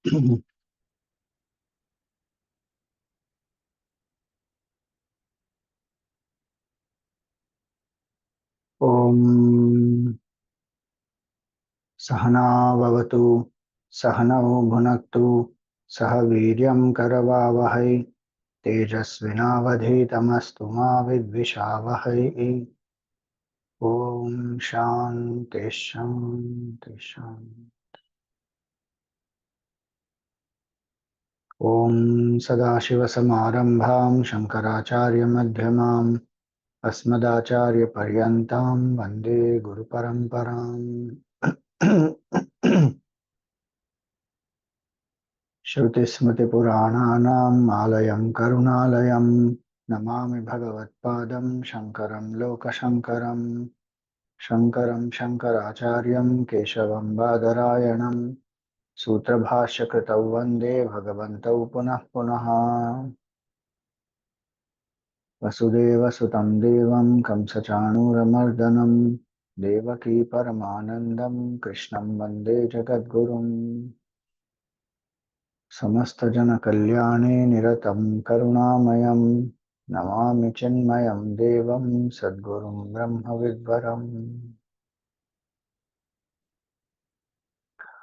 Om Sahana Vavatu Sahanau Bhunaktu Sahaviryam Karavavahai Tejasvinavadhitamastu ma vidvishavahai. Om Shanti Shanti Shanti. Om Sadashivasamārambhām Shankaracharya-madhyamām Asmadacharya-paryantam Vande Guru Paramparam. Shruti-smriti-purāṇānaṁ Ālayam Karuṇālayam Namāmi Bhagavadpādam Shankaram Lokashankaram Shankaram Shankaracharyam Keshavam Badarāyanam Sutrabhāśya-kritau Vande Bhagavantau Punah Punaha. Vasudeva-sutam Devam Kamsa-chanūramardhanam Devaki Paramanandam Krishnam Vande Jagadgurum. Samasta Jana Kalyane Niratam Karunamayam Namami Chinmayam Devam Sadgurum Brahma Vidvaram.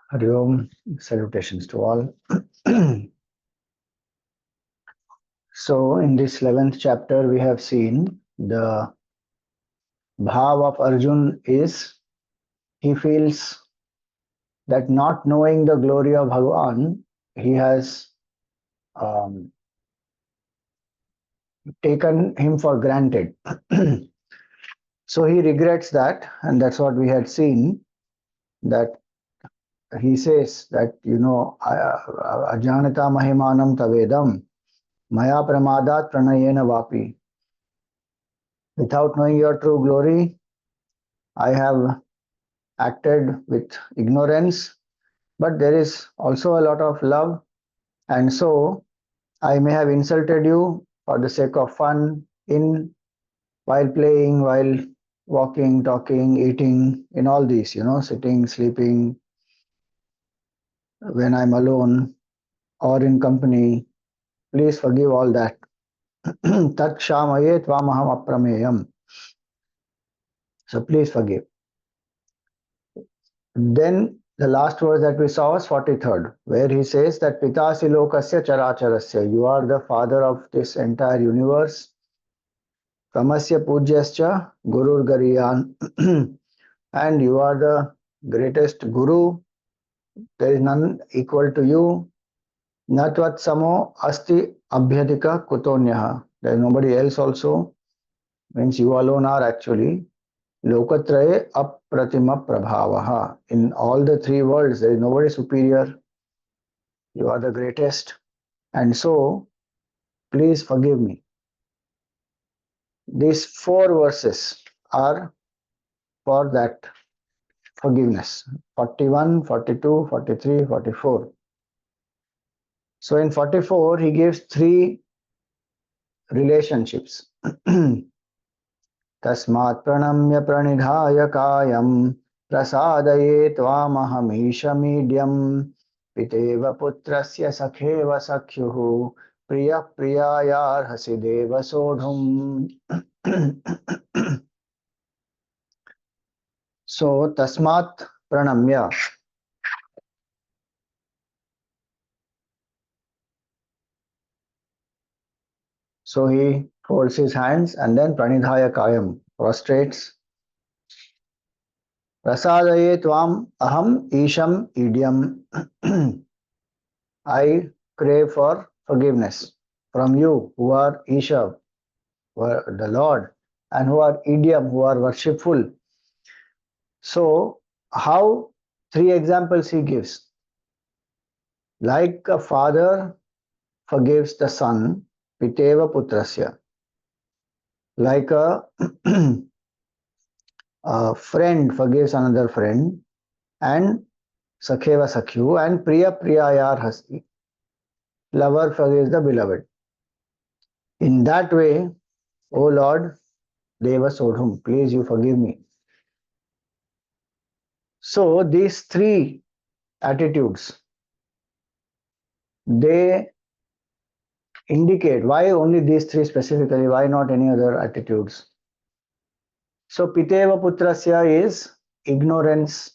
Hari Om. Salutations to all. So, in this 11th chapter, we have seen the bhav of Arjun is he feels that not knowing the glory of Bhagavan, he has taken him for granted. So he regrets that, and that's what we had seen, that he says that, ajanata mahimanam tavedam maya pramadat pranayena vapi. Without knowing your true glory, I have acted with ignorance, but there is also a lot of love, and so I may have insulted you for the sake of fun, while playing, while walking, talking, eating, in all these, sitting, sleeping, when I'm alone or in company. Please forgive all that. Tat kshamaye tvamaham aprameyam. So please forgive. Then the last verse that we saw was 43rd, where he says that Pitasi lokasya characharasya. You are the father of this entire universe. Tamasya pujyascha gurur gariyan. And you are the greatest guru. There is none equal to you. Natvat samo asti abhyadika kutonyaha. There is nobody else also. Means you alone are actually Lokatraye apratima prabhavaha. In all the three worlds, there is nobody superior. You are the greatest. And so, please forgive me. These 4 verses are for that forgiveness. 41, 42, 43, 44. So in 44, he gives 3 relationships. Tasmat pranamya pranidhaya kayam prasadaye tvamahamishamidhyam piteva putrasya sakheva sakhyuhu priya priyayarhasi deva sodhum. So tasmat pranamya. So he folds his hands and then pranidhaya kayam, prostrates. Prasadaye tvam aham isham idyam. I crave for forgiveness from you who are Isha, who are the Lord, and who are idiom, who are worshipful. So, how 3 examples he gives? Like a father forgives the son, piteva putrasya. Like a friend forgives another friend, and sakheva sakhyu, and priya priyayar hasti. Lover forgives the beloved. In that way, O Lord, Deva Sodhum, please you forgive me. So these 3 attitudes they indicate why only these three specifically, why not any other attitudes. So Piteva Putrasya is ignorance,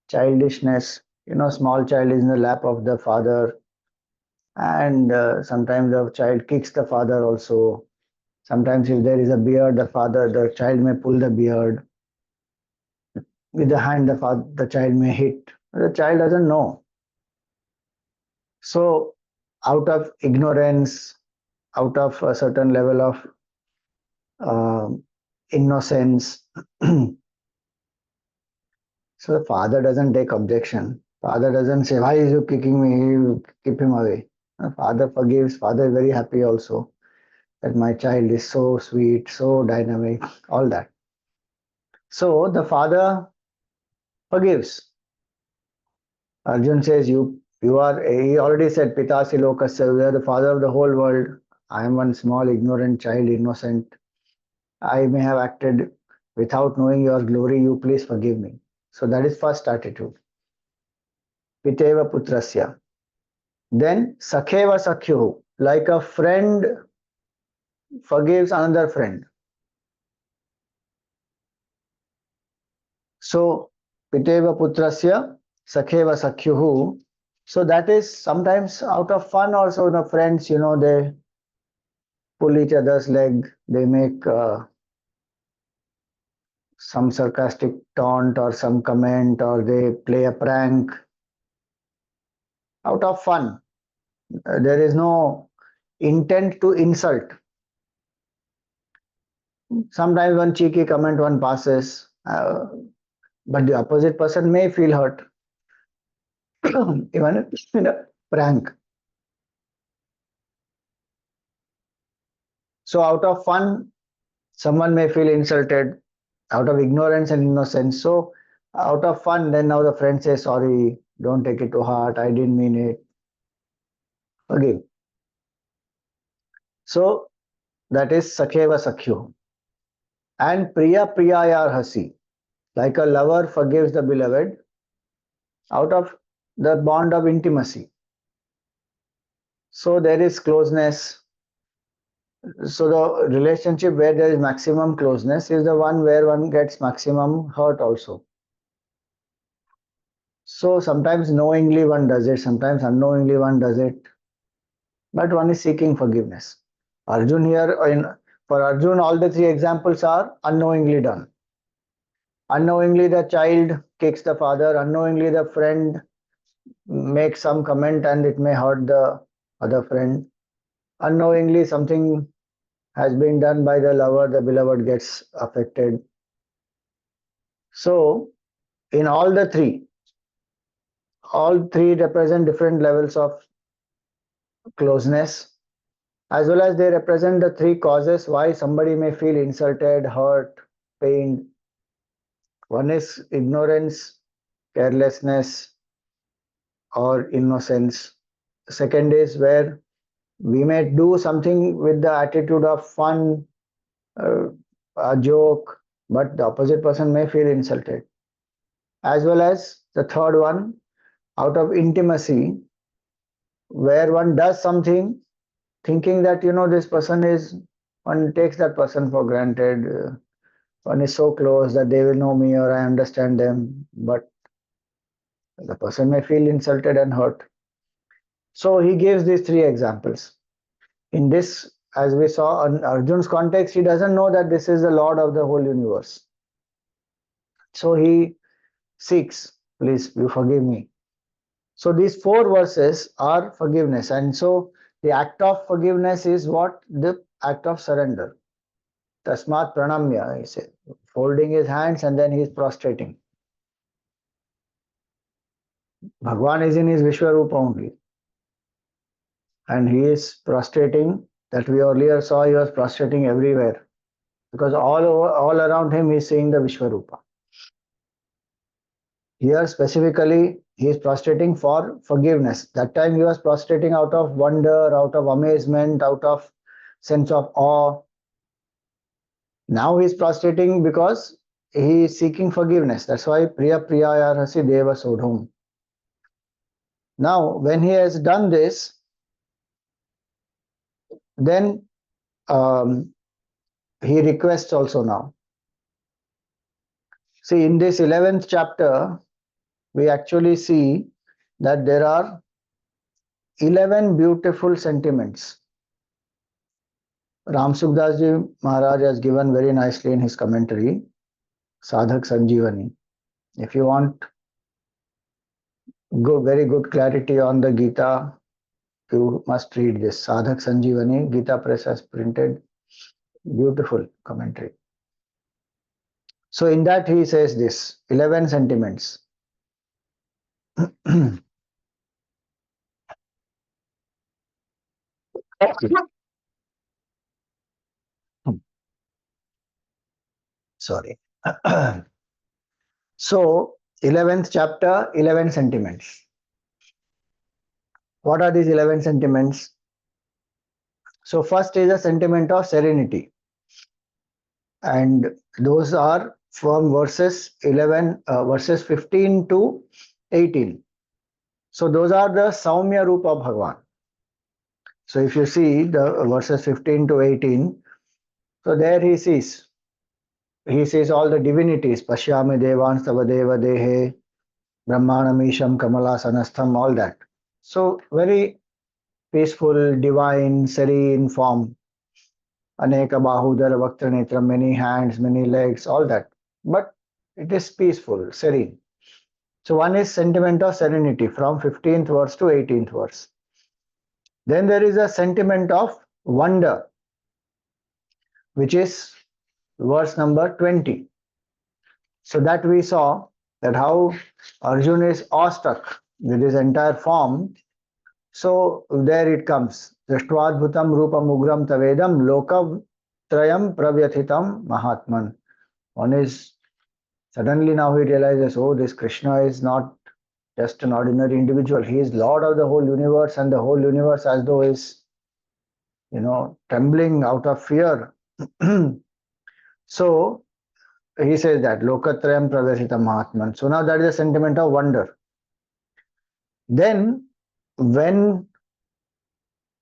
childishness. Small child is in the lap of the father, and sometimes the child kicks the father also. Sometimes if there is a beard, the child may pull the beard. With the hand, the child may hit. The child doesn't know. So out of ignorance, out of a certain level of innocence, so the father doesn't take objection. Father doesn't say, "Why is you kicking me? You keep him away." Father forgives. Father is very happy also that my child is so sweet, so dynamic, all that. So the father forgives. Arjun says, you are, he already said, Pitasi Lokasya, you are the father of the whole world. I am one small, ignorant child, innocent. I may have acted without knowing your glory. You please forgive me. So that is first attitude. Piteva Putrasya. Then Sakheva Sakhyu, like a friend forgives another friend. So Piteva Putrasya, Sakheva Sakhyuhu. So that is sometimes out of fun also, the friends, they pull each other's leg, they make some sarcastic taunt or some comment, or they play a prank out of fun. There is no intent to insult. Sometimes one cheeky comment one passes, but the opposite person may feel hurt, even in a prank. So out of fun, someone may feel insulted out of ignorance and innocence. So out of fun, then now the friend says, sorry, don't take it to heart, I didn't mean it. Forgive. So that is Sakheva Sakhyu. And Priya Priyayar Hasi, like a lover forgives the beloved out of the bond of intimacy. So there is closeness. So the relationship where there is maximum closeness is the one where one gets maximum hurt also. So sometimes knowingly one does it, sometimes unknowingly one does it, but one is seeking forgiveness. Arjun here, for Arjun, all the three examples are unknowingly done. Unknowingly, the child kicks the father, unknowingly, the friend makes some comment and it may hurt the other friend. Unknowingly, something has been done by the lover, the beloved gets affected. So, in all three represent different levels of closeness, as well as they represent the three causes why somebody may feel insulted, hurt, pained. One is ignorance, carelessness, or innocence. Second is where we may do something with the attitude of fun, uh, a joke, but the opposite person may feel insulted. As well as the third one, out of intimacy, where one does something thinking that, this person is, one takes that person for granted. One is so close that they will know me or I understand them, but the person may feel insulted and hurt. So he gives these three examples. In this, as we saw in Arjun's context, he doesn't know that this is the Lord of the whole universe. So he seeks, please, you forgive me. So these four verses are forgiveness. And so the act of forgiveness is what? The act of surrender. Tasmat pranamya, he said, folding his hands and then he is prostrating. Bhagwan is in his Vishwarupa only. And he is prostrating, that we earlier saw he was prostrating everywhere. Because all around him he is seeing the Vishwarupa. Here specifically, he is prostrating for forgiveness. That time he was prostrating out of wonder, out of amazement, out of sense of awe. Now he is prostrating because he is seeking forgiveness. That's why Priya Priya Yarhasi Deva Sodhum. Now, when he has done this, then he requests also now. See, in this 11th chapter, we actually see that there are 11 beautiful sentiments. Ram Sukdas Ji Maharaj has given very nicely in his commentary, Sadhak Sanjeevani. If you want very good clarity on the Gita, you must read this. Sadhak Sanjeevani, Gita Press has printed, beautiful commentary. So in that he says this, 11 sentiments. Sorry. So 11th chapter, 11 sentiments. What are these 11 sentiments? So first is a sentiment of serenity. And those are from verses 15 to 18. So those are the Saumya Rupa of Bhagavan. So if you see the verses 15 to 18, so there he sees all the divinities, Pashyami Devan Savadeva Dehe, Brahmanamisham Kamalasanastham, all that. So very peaceful, divine, serene form. Aneka Bahudara Vaktra Netra, many hands, many legs, all that. But it is peaceful, serene. So one is sentiment of serenity from 15th verse to 18th verse. Then there is a sentiment of wonder, which is verse number 20. So that we saw that how Arjuna is awestruck with his entire form. So there it comes. Drashtvaadbhutam rupam ugram tavedam lokatrayam pravyathitam mahatman. One is suddenly now he realizes, oh, this Krishna is not just an ordinary individual. He is Lord of the whole universe, and the whole universe as though is, trembling out of fear. So he says that Lokatrayam Pravyathitam Mahatman. So now that is a sentiment of wonder. Then when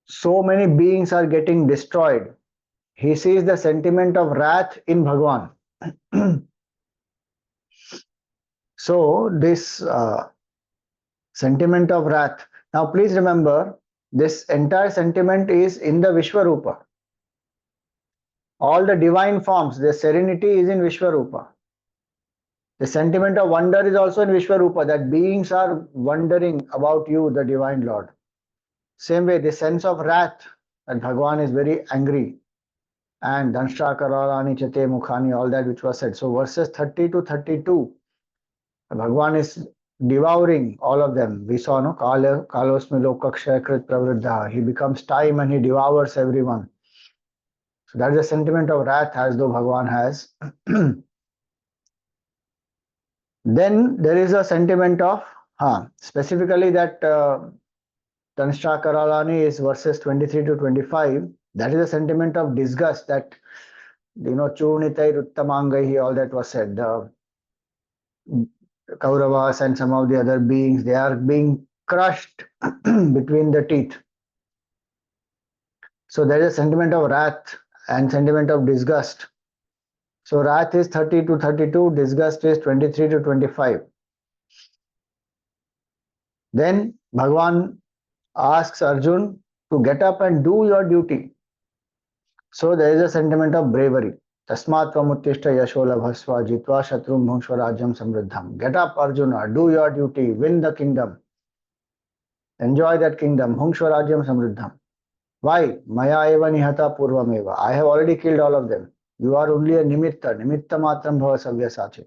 so many beings are getting destroyed, he sees the sentiment of wrath in Bhagwan. So this sentiment of wrath. Now please remember, this entire sentiment is in the Vishwarupa. All the divine forms, the serenity is in Vishwarupa. The sentiment of wonder is also in Vishwarupa, that beings are wondering about you, the Divine Lord. Same way, the sense of wrath, that Bhagavan is very angry. And Danshra Karalani Chate Mukhani, all that which was said. So verses 30 to 32, Bhagavan is devouring all of them. We saw, no? Kalosmi Lokakshaya Krit Pravriddha. He becomes time and he devours everyone. So that is a sentiment of wrath as though Bhagavan has. Then there is a sentiment of, specifically that Tanshra Karalani is verses 23 to 25. That is a sentiment of disgust that, Churnitai Ruttamangahi, all that was said. The Kauravas and some of the other beings, they are being crushed between the teeth. So there is a sentiment of wrath and sentiment of disgust. So wrath is 30 to 32, disgust is 23 to 25. Then Bhagavan asks Arjun to get up and do your duty. So there is a sentiment of bravery. Tasmat Tvamuttishta Yashola Bhasva Jitva Shatrum Bhungshva Rajyam Samriddham. Get up, Arjuna, do your duty, win the kingdom. Enjoy that kingdom. Bhungshva Rajyam Samriddham. Why? Maya eva nihata purvameva. I have already killed all of them. You are only a nimitta. Nimitta matram bhava savyasachi.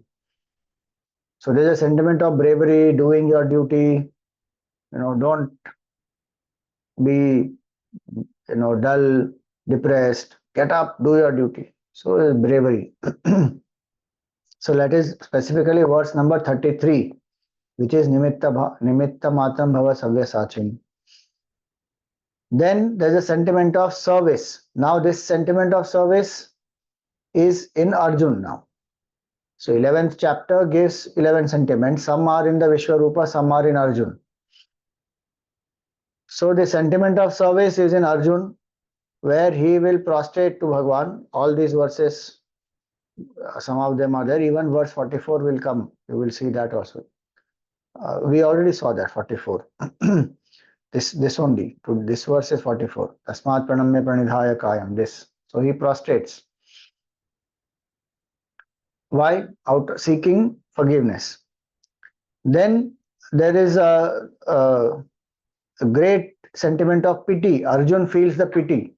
So there is a sentiment of bravery, doing your duty. Don't be, dull, depressed. Get up, do your duty. So bravery. So that is specifically verse number 33, which is Nimitta Matram Bhava Savyasachin. Then there's a sentiment of service. Now this sentiment of service is in Arjun now. So 11th chapter gives 11 sentiments. Some are in the Vishwarupa, some are in Arjun. So the sentiment of service is in Arjun, where he will prostrate to Bhagwan. All these verses, some of them are there. Even verse 44 will come. You will see that also. We already saw that 44. This only. This verse is 44. Tasmat pranamya pranidhaya kayam. This. So he prostrates. Why? Out seeking forgiveness. Then there is a great sentiment of pity. Arjun feels the pity.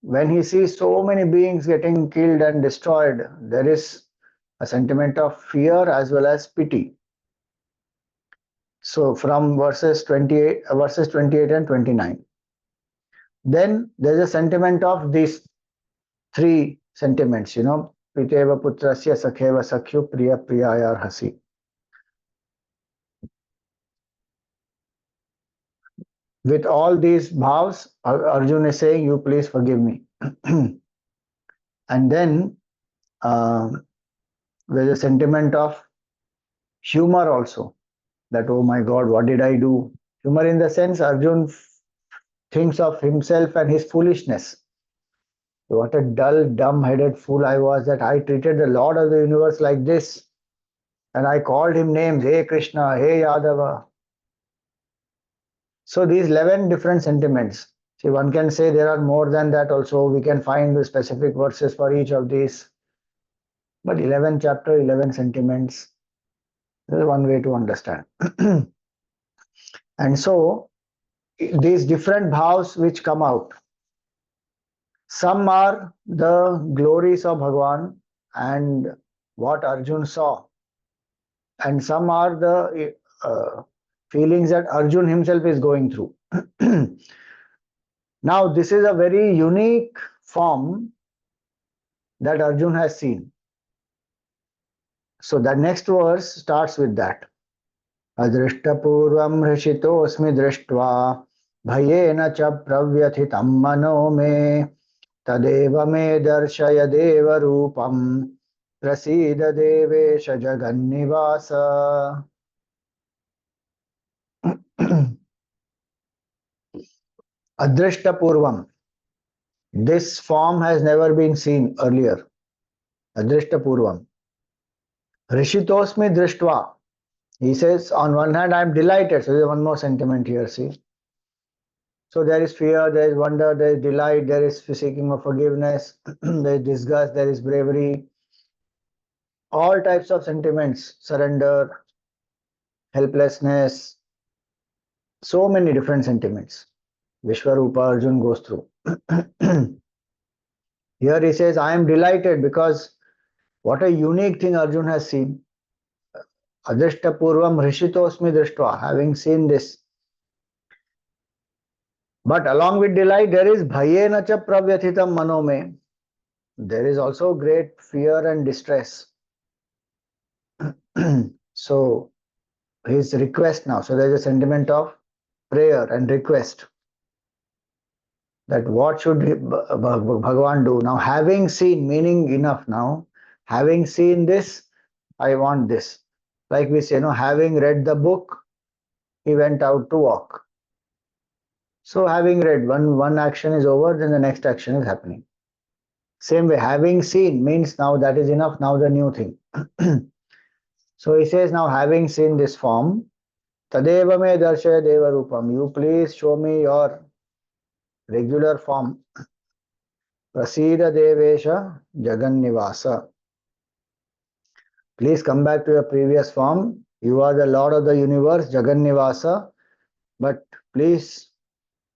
When he sees so many beings getting killed and destroyed, there is a sentiment of fear as well as pity. So from verses 28 and 29. Then there's a sentiment of these three sentiments, Piteva putrasya sakheva sakhyu priya priyayar hasi. With all these bhavs, Arjun is saying, you please forgive me. And then uh, there's a sentiment of humor also, that, oh my God, what did I do? Humor in the sense Arjun thinks of himself and his foolishness. What a dull, dumb-headed fool I was that I treated the Lord of the universe like this. And I called him names, hey Krishna, hey Yadava. So these 11 different sentiments. See, one can say there are more than that also. We can find the specific verses for each of these. But 11 chapter, 11 sentiments. This is one way to understand. And so these different bhavs which come out, some are the glories of Bhagwan and what Arjun saw, and some are the feelings that Arjun himself is going through. Now, this is a very unique form that Arjun has seen. So the next verse starts with that. Adrishtapurvam hrishitosmi drishtva bhayena cha pravyathitam mano me तदेव मे दर्शय देव रूपम प्रसीद देवेश जगन्निवास. Adrishta Purvam. This form has never been seen earlier. Adrishta Purvam. Rishitosmi Drishtva. He says, on one hand, I am delighted. So there's one more sentiment here, see. So there is fear, there is wonder, there is delight, there is seeking of forgiveness, there is disgust, there is bravery. All types of sentiments, surrender, helplessness, so many different sentiments. Vishwarupa Arjun goes through. Here he says, I am delighted because what a unique thing Arjun has seen. Adrishta Purvam Rishitosmi Drishtva, having seen this. But along with delight, there is Bhayena cha Pravyathitam Manome. There is also great fear and distress. So his request now. So there is a sentiment of prayer and request. That what should Bhagavan do? Now, having seen, meaning enough now, having seen this, I want this. Like we say, having read the book, he went out to walk. So having read, one action is over, then the next action is happening. Same way, having seen means now that is enough, now the new thing. So he says, now having seen this form, Tadeva me darshaya deva rupam, you please show me your regular form. Prasida devesha jagannivasa. Please come back to your previous form. You are the Lord of the universe, Jagannivasa. But please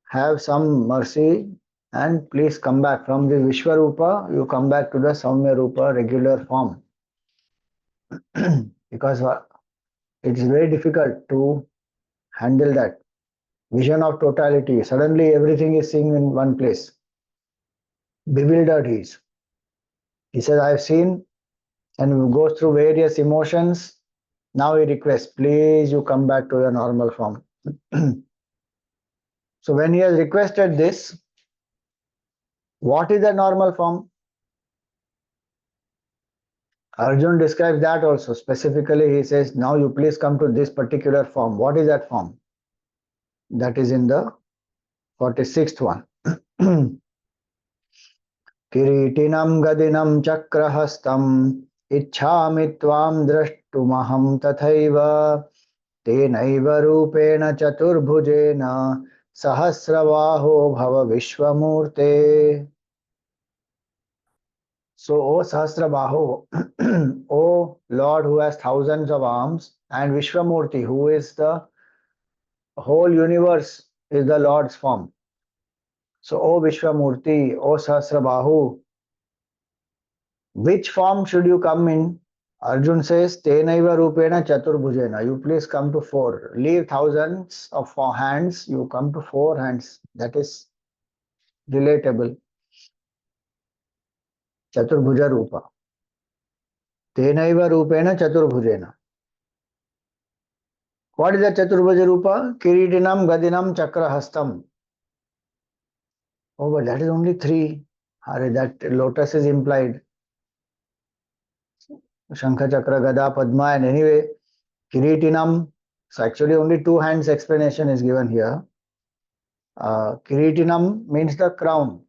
have some mercy and please come back from the Vishwarupa. You come back to the Saumya Rupa regular form. Because it is very difficult to handle that vision of totality. Suddenly everything is seen in one place. Bewildered he is. He says, I have seen, and goes through various emotions. Now he requests, please you come back to your normal form. So when he has requested this, what is the normal form? Arjun describes that also. Specifically, he says, now you please come to this particular form. What is that form? That is in the 46th one. किरीटिनं गदिनं चक्रहस्तम् इच्छामि त्वां द्रष्टुमहं तथैव तेनैव रूपेण चतुर्भुजेन सहस्रबाहो भव विश्वमूर्ते. So, O Sahasrabaho, O Lord who has thousands of arms, and Vishwamurti, who is the whole universe, is the Lord's form. So, O Vishwamurti, O Sahasrabahu, which form should you come in? Arjun says, Tenaiva Rupena Chaturbhujena. You please come to four. Leave thousands of four hands, you come to four hands. That is relatable. Chaturbhuja Rupa. Tenaiva Rupena Chaturbhujena. What is the Chaturbhuja Rupa? Kiritinam Gadinam Chakrahastam. Oh, but that is only three. That lotus is implied. Shankha, Chakra, Gada, Padma, and anyway, Kiritinam. So actually only two hands explanation is given here. Kiritinam means the crown.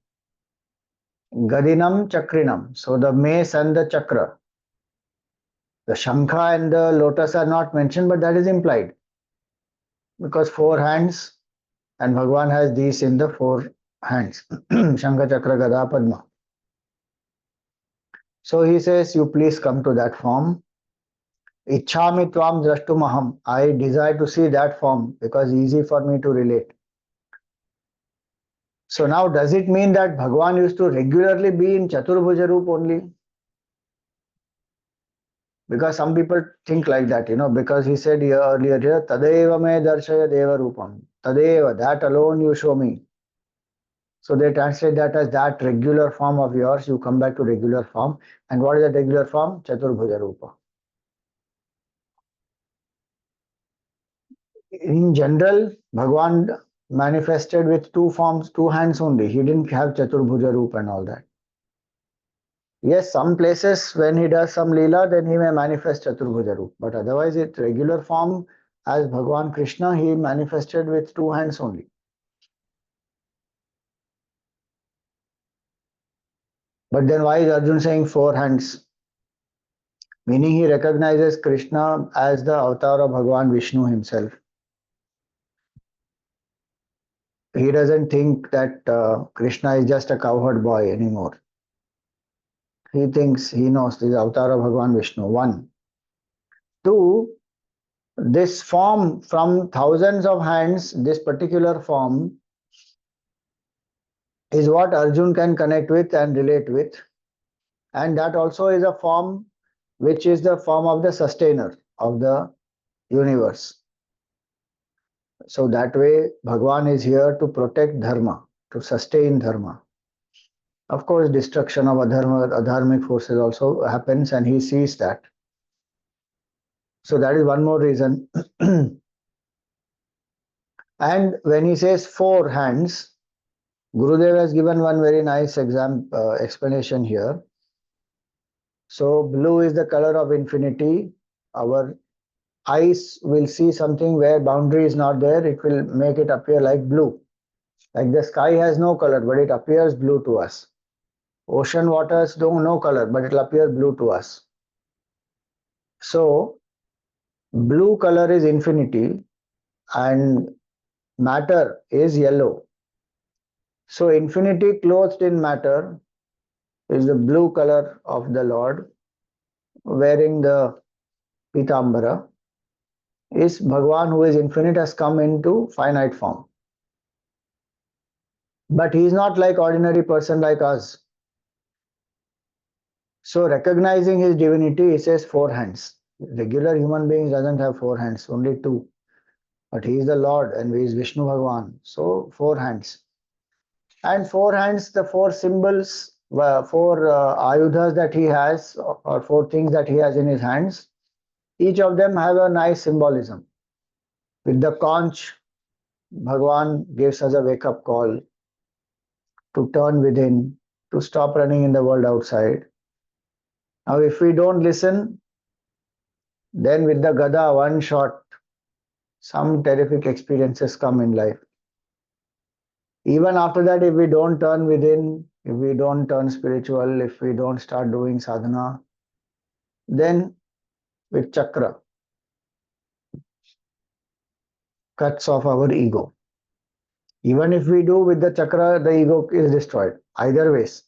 Gadinam, Chakrinam. So the mace and the chakra. The Shankha and the lotus are not mentioned, but that is implied. Because four hands and Bhagwan has these in the four hands. Shankha, Chakra, Gada, Padma. So he says, you please come to that form. Ichhami tvam drashtumaham. I desire to see that form because easy for me to relate. So now does it mean that Bhagwan used to regularly be in Chaturbhuja Roop only? Because some people think like that, because he said here, earlier here, Tadeva me darshaya deva rupam. Tadeva, that alone you show me. So they translate that as that regular form of yours, you come back to regular form. And what is that regular form? Chaturbhuja Rupa. In general, Bhagwan manifested with two forms, two hands only. He didn't have Chaturbhuja Roop and all that. Yes, some places when he does some Leela, then he may manifest Chaturbhuja Roop. But otherwise, its regular form as Bhagwan Krishna, he manifested with two hands only. But then why is Arjun saying four hands? Meaning he recognizes Krishna as the avatar of Bhagwan Vishnu himself. He doesn't think that Krishna is just a cowherd boy anymore. He thinks, he knows this avatar of Bhagwan Vishnu. One. Two, this form from thousands of hands, this particular form is what Arjun can connect with and relate with. And that also is a form which is the form of the sustainer of the universe. So that way, Bhagwan is here to protect dharma, to sustain dharma. Of course, destruction of adharmic forces also happens, and he sees that. So that is one more reason. And when he says four hands, Gurudev has given one very nice explanation here. So blue is the color of infinity. Our eyes will see something where boundary is not there. It will make it appear like blue. Like the sky has no color, but it appears blue to us. Ocean waters don't no color, but it will appear blue to us. So blue color is infinity and matter is yellow. So infinity clothed in matter is the blue color of the Lord wearing the Pitambara. Is Bhagwan who is infinite has come into finite form. But he is not like ordinary person like us. So recognizing his divinity, he says four hands. Regular human beings doesn't have four hands, only two. But he is the Lord and he is Vishnu Bhagwan. So four hands. And four hands, the four symbols, four ayudhas that he has, or four things that he has in his hands, each of them have a nice symbolism. With the conch, Bhagwan gives us a wake-up call to turn within, to stop running in the world outside. Now, if we don't listen, then with the Gada, one shot, some terrific experiences come in life. Even after that, if we don't turn within, if we don't turn spiritual, if we don't start doing sadhana, then with chakra cuts off our ego. Even if we do with the chakra, the ego is destroyed. Either ways.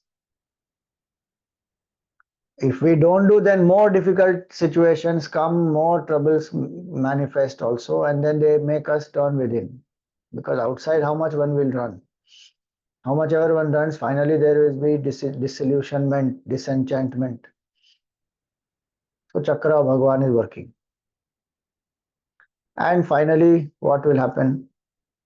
If we don't do, then more difficult situations come, more troubles manifest also, and then they make us turn within. Because outside, how much one will run? How much ever one runs, finally there will be disillusionment, disenchantment. So Chakra of Bhagwan is working. And finally, what will happen?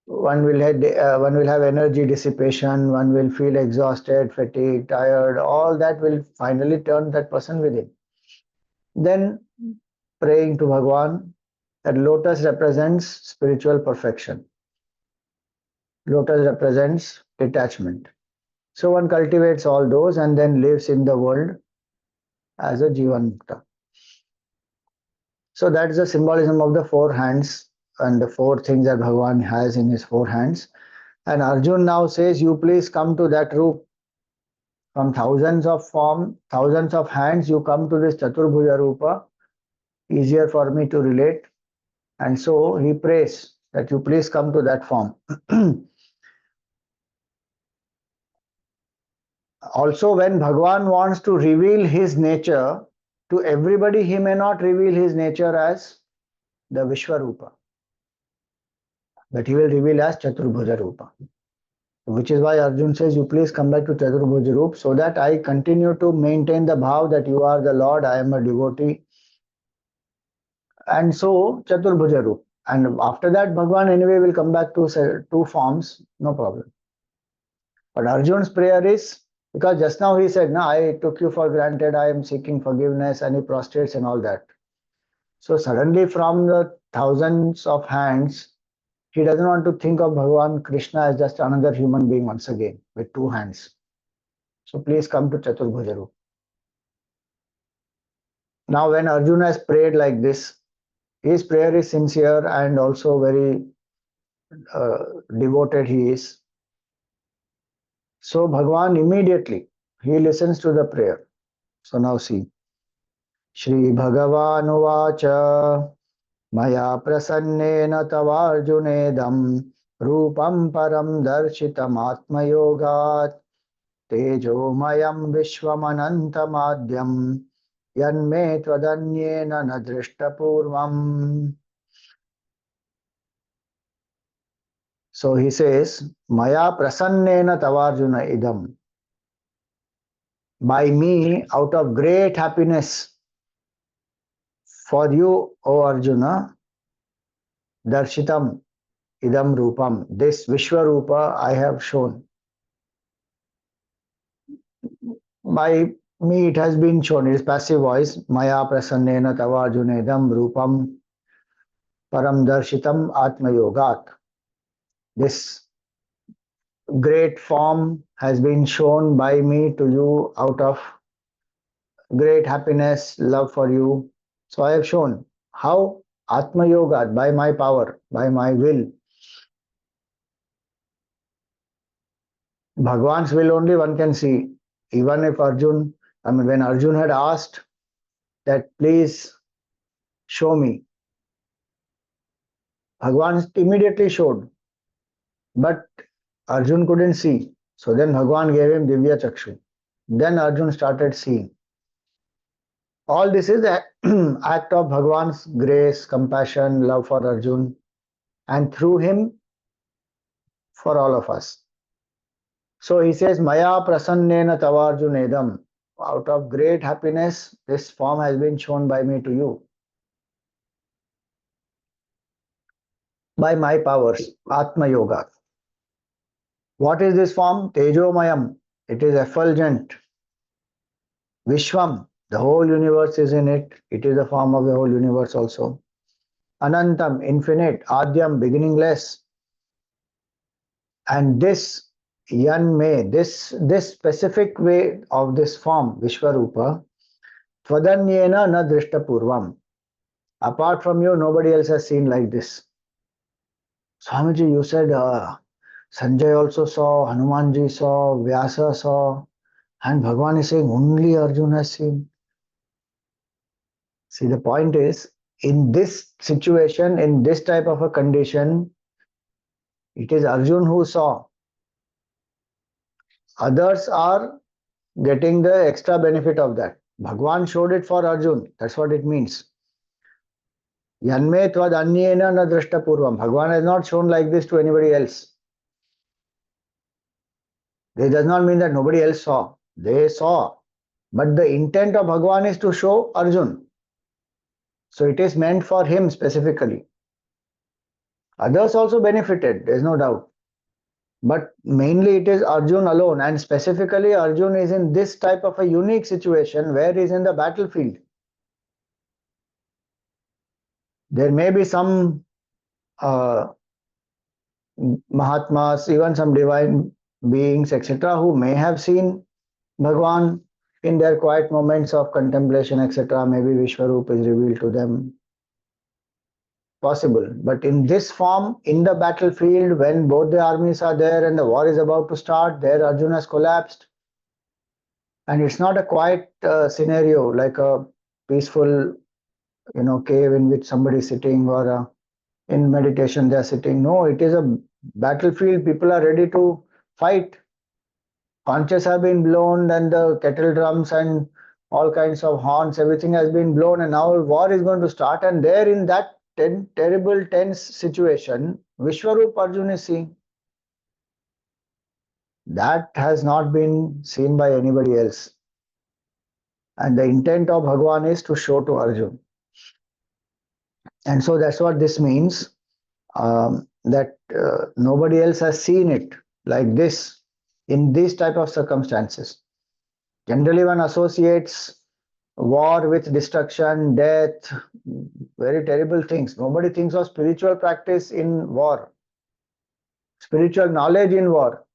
One will have energy dissipation, one will feel exhausted, fatigued, tired, all that will finally turn that person within. Then praying to Bhagwan, that lotus represents spiritual perfection. Lotus represents detachment. So one cultivates all those and then lives in the world as a Jivan Mukta. So that's the symbolism of the four hands and the four things that Bhagwan has in his four hands. And Arjun now says, you please come to that roop. From thousands of form, thousands of hands, you come to this Chaturbhuja Rupa. Easier for me to relate. And so he prays that you please come to that form. Also, when Bhagwan wants to reveal his nature to everybody, he may not reveal his nature as the Vishwarupa, but he will reveal as Chaturbhuja Rupa. Which is why Arjun says, you please come back to Chaturbhuja Rupa so that I continue to maintain the bhav that you are the Lord, I am a devotee. And so Chaturbhuja Rupa. And after that, Bhagwan anyway will come back to two forms, no problem. But Arjun's prayer is, because just now he said, no, I took you for granted, I am seeking forgiveness, and he prostrates and all that. So suddenly from the thousands of hands, he doesn't want to think of Bhagavan Krishna as just another human being once again with two hands. So please come to Chaturbhuja Rupa. Now when Arjuna has prayed like this, his prayer is sincere and also very devoted he is. So Bhagavan immediately, he listens to the prayer. So now see. Shri Bhagavan Maya prasannena tavarjunedam rupam param darshitam atma yogat tejomayam vishwamanantamadhyam yanme tvadanyena na drishtapurvam. So he says, Maya prasannena tavarjuna idam. By me, out of great happiness for you, O Arjuna, darshitam idam rupam. This Vishwarupa I have shown. By me it has been shown. It is passive voice. Maya prasannena tavarjunedam rupam param darshitam atma yogat. This great form has been shown by me to you out of great happiness, love for you. So I have shown how atma yogat, by my power, by my will. Bhagwan's will only one can see. Even if when Arjun had asked that please show me, Bhagwan immediately showed. But Arjun couldn't see. So then Bhagwan gave him Divya Chakshu. Then Arjun started seeing. All this is the act of Bhagwan's grace, compassion, love for Arjun, and through him for all of us. So he says, Maya prasannena tavarjunedam. Out of great happiness, this form has been shown by me to you. By my powers, Atma Yoga. What is this form? Tejomayam. It is effulgent. Vishwam. The whole universe is in it. It is the form of the whole universe also. Anantam. Infinite. Adyam. Beginningless. And this Yanme, this specific way of this form, Vishwarupa, Tvadanyena na drishtapurvam. Apart from you, nobody else has seen like this. Swamiji, you said Sanjay also saw, Hanumanji saw, Vyasa saw, and Bhagwan is saying only Arjun has seen. See, the point is, in this situation, in this type of a condition, it is Arjun who saw. Others are getting the extra benefit of that. Bhagwan showed it for Arjun. That's what it means. Yanme tvad anyena na drashta purvam. Bhagwan has not shown like this to anybody else. This does not mean that nobody else saw. They saw. But the intent of Bhagwan is to show Arjun. So it is meant for him specifically. Others also benefited, there is no doubt. But mainly it is Arjun alone, and specifically Arjun is in this type of a unique situation where he is in the battlefield. There may be some Mahatmas, even some divine beings, etc., who may have seen Bhagwan in their quiet moments of contemplation, etc. Maybe Vishwarup is revealed to them. Possible. But in this form, in the battlefield, when both the armies are there and the war is about to start, there Arjuna has collapsed. And it's not a quiet scenario like a peaceful, cave in which somebody is sitting or in meditation they are sitting. No, it is a battlefield. People are ready to fight. Conches have been blown and the kettle drums and all kinds of horns, everything has been blown, and now war is going to start. And there in that terrible, tense situation, Vishwarup Arjuna is seeing. That has not been seen by anybody else. And the intent of Bhagwan is to show to Arjuna. And so that's what this means, that nobody else has seen it like this in these type of circumstances. Generally, one associates war with destruction, death, very terrible things. Nobody thinks of spiritual practice in war, spiritual knowledge in war.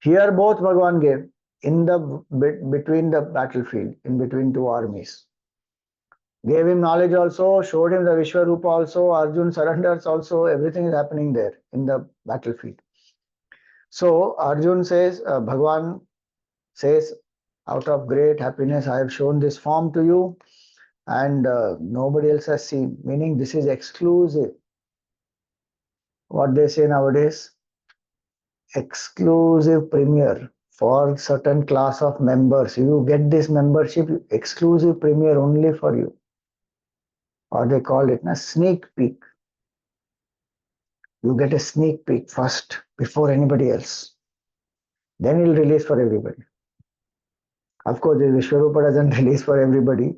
Here both Bhagwan gave in the between the battlefield, in between two armies. Gave him knowledge also, showed him the Vishwarupa also, Arjun surrenders also, everything is happening there in the battlefield. So Arjun says, Bhagwan says, out of great happiness, I have shown this form to you, and nobody else has seen, meaning this is exclusive. What they say nowadays, exclusive premiere for certain class of members. You get this membership, exclusive premiere only for you. Or they call it a sneak peek. You get a sneak peek first before anybody else. Then he'll release for everybody. Of course, the Vishwarupa doesn't release for everybody.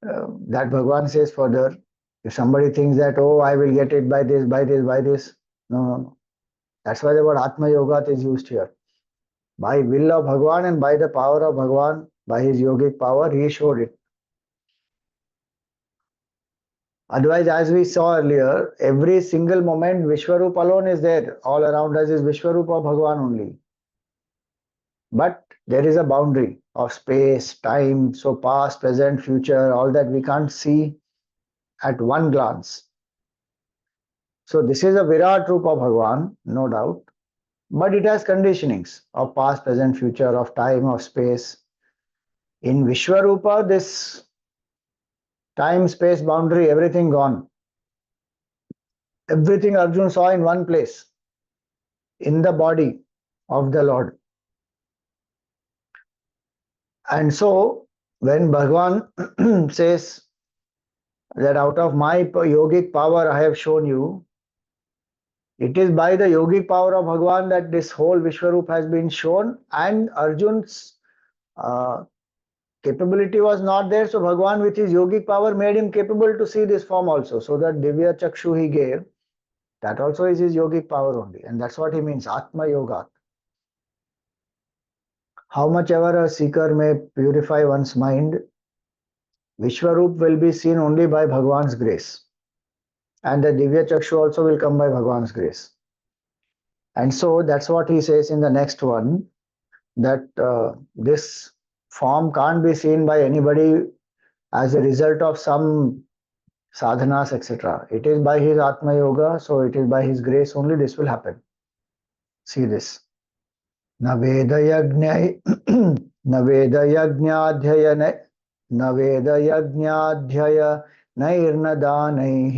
That Bhagwan says further, if somebody thinks that, oh, I will get it by this, by this, by this. No, no, no. That's why the word Atma Yoga is used here. By will of Bhagwan and by the power of Bhagwan, by his yogic power, he showed it. Otherwise, as we saw earlier, every single moment Vishwarup alone is there. All around us is Vishwarup of Bhagwan only. But there is a boundary of space, time, so past, present, future, all that we can't see at one glance. So this is a Virat Rupa of Bhagwan, no doubt. But it has conditionings of past, present, future, of time, of space. In Vishwarupa, this time, space, boundary, everything gone. Everything Arjuna saw in one place, in the body of the Lord. And so, when Bhagwan says that out of my yogic power I have shown you, it is by the yogic power of Bhagwan that this whole Vishwarup has been shown, and Arjun's capability was not there. So Bhagwan with his yogic power made him capable to see this form also. So that Divya Chakshu he gave, that also is his yogic power only. And that's what he means, Atma Yoga. How much ever a seeker may purify one's mind, Vishwarup will be seen only by Bhagwan's grace. And the Divya Chakshu also will come by Bhagwan's grace. And so that's what he says in the next one, that this form can't be seen by anybody as a result of some sadhanas, etc. It is by his Atma Yoga, so it is by his grace only this will happen. See this. न वेदयज्ञै न वेदयज्ञाध्ययन न वेदयज्ञाध्ययनैर्न दानैः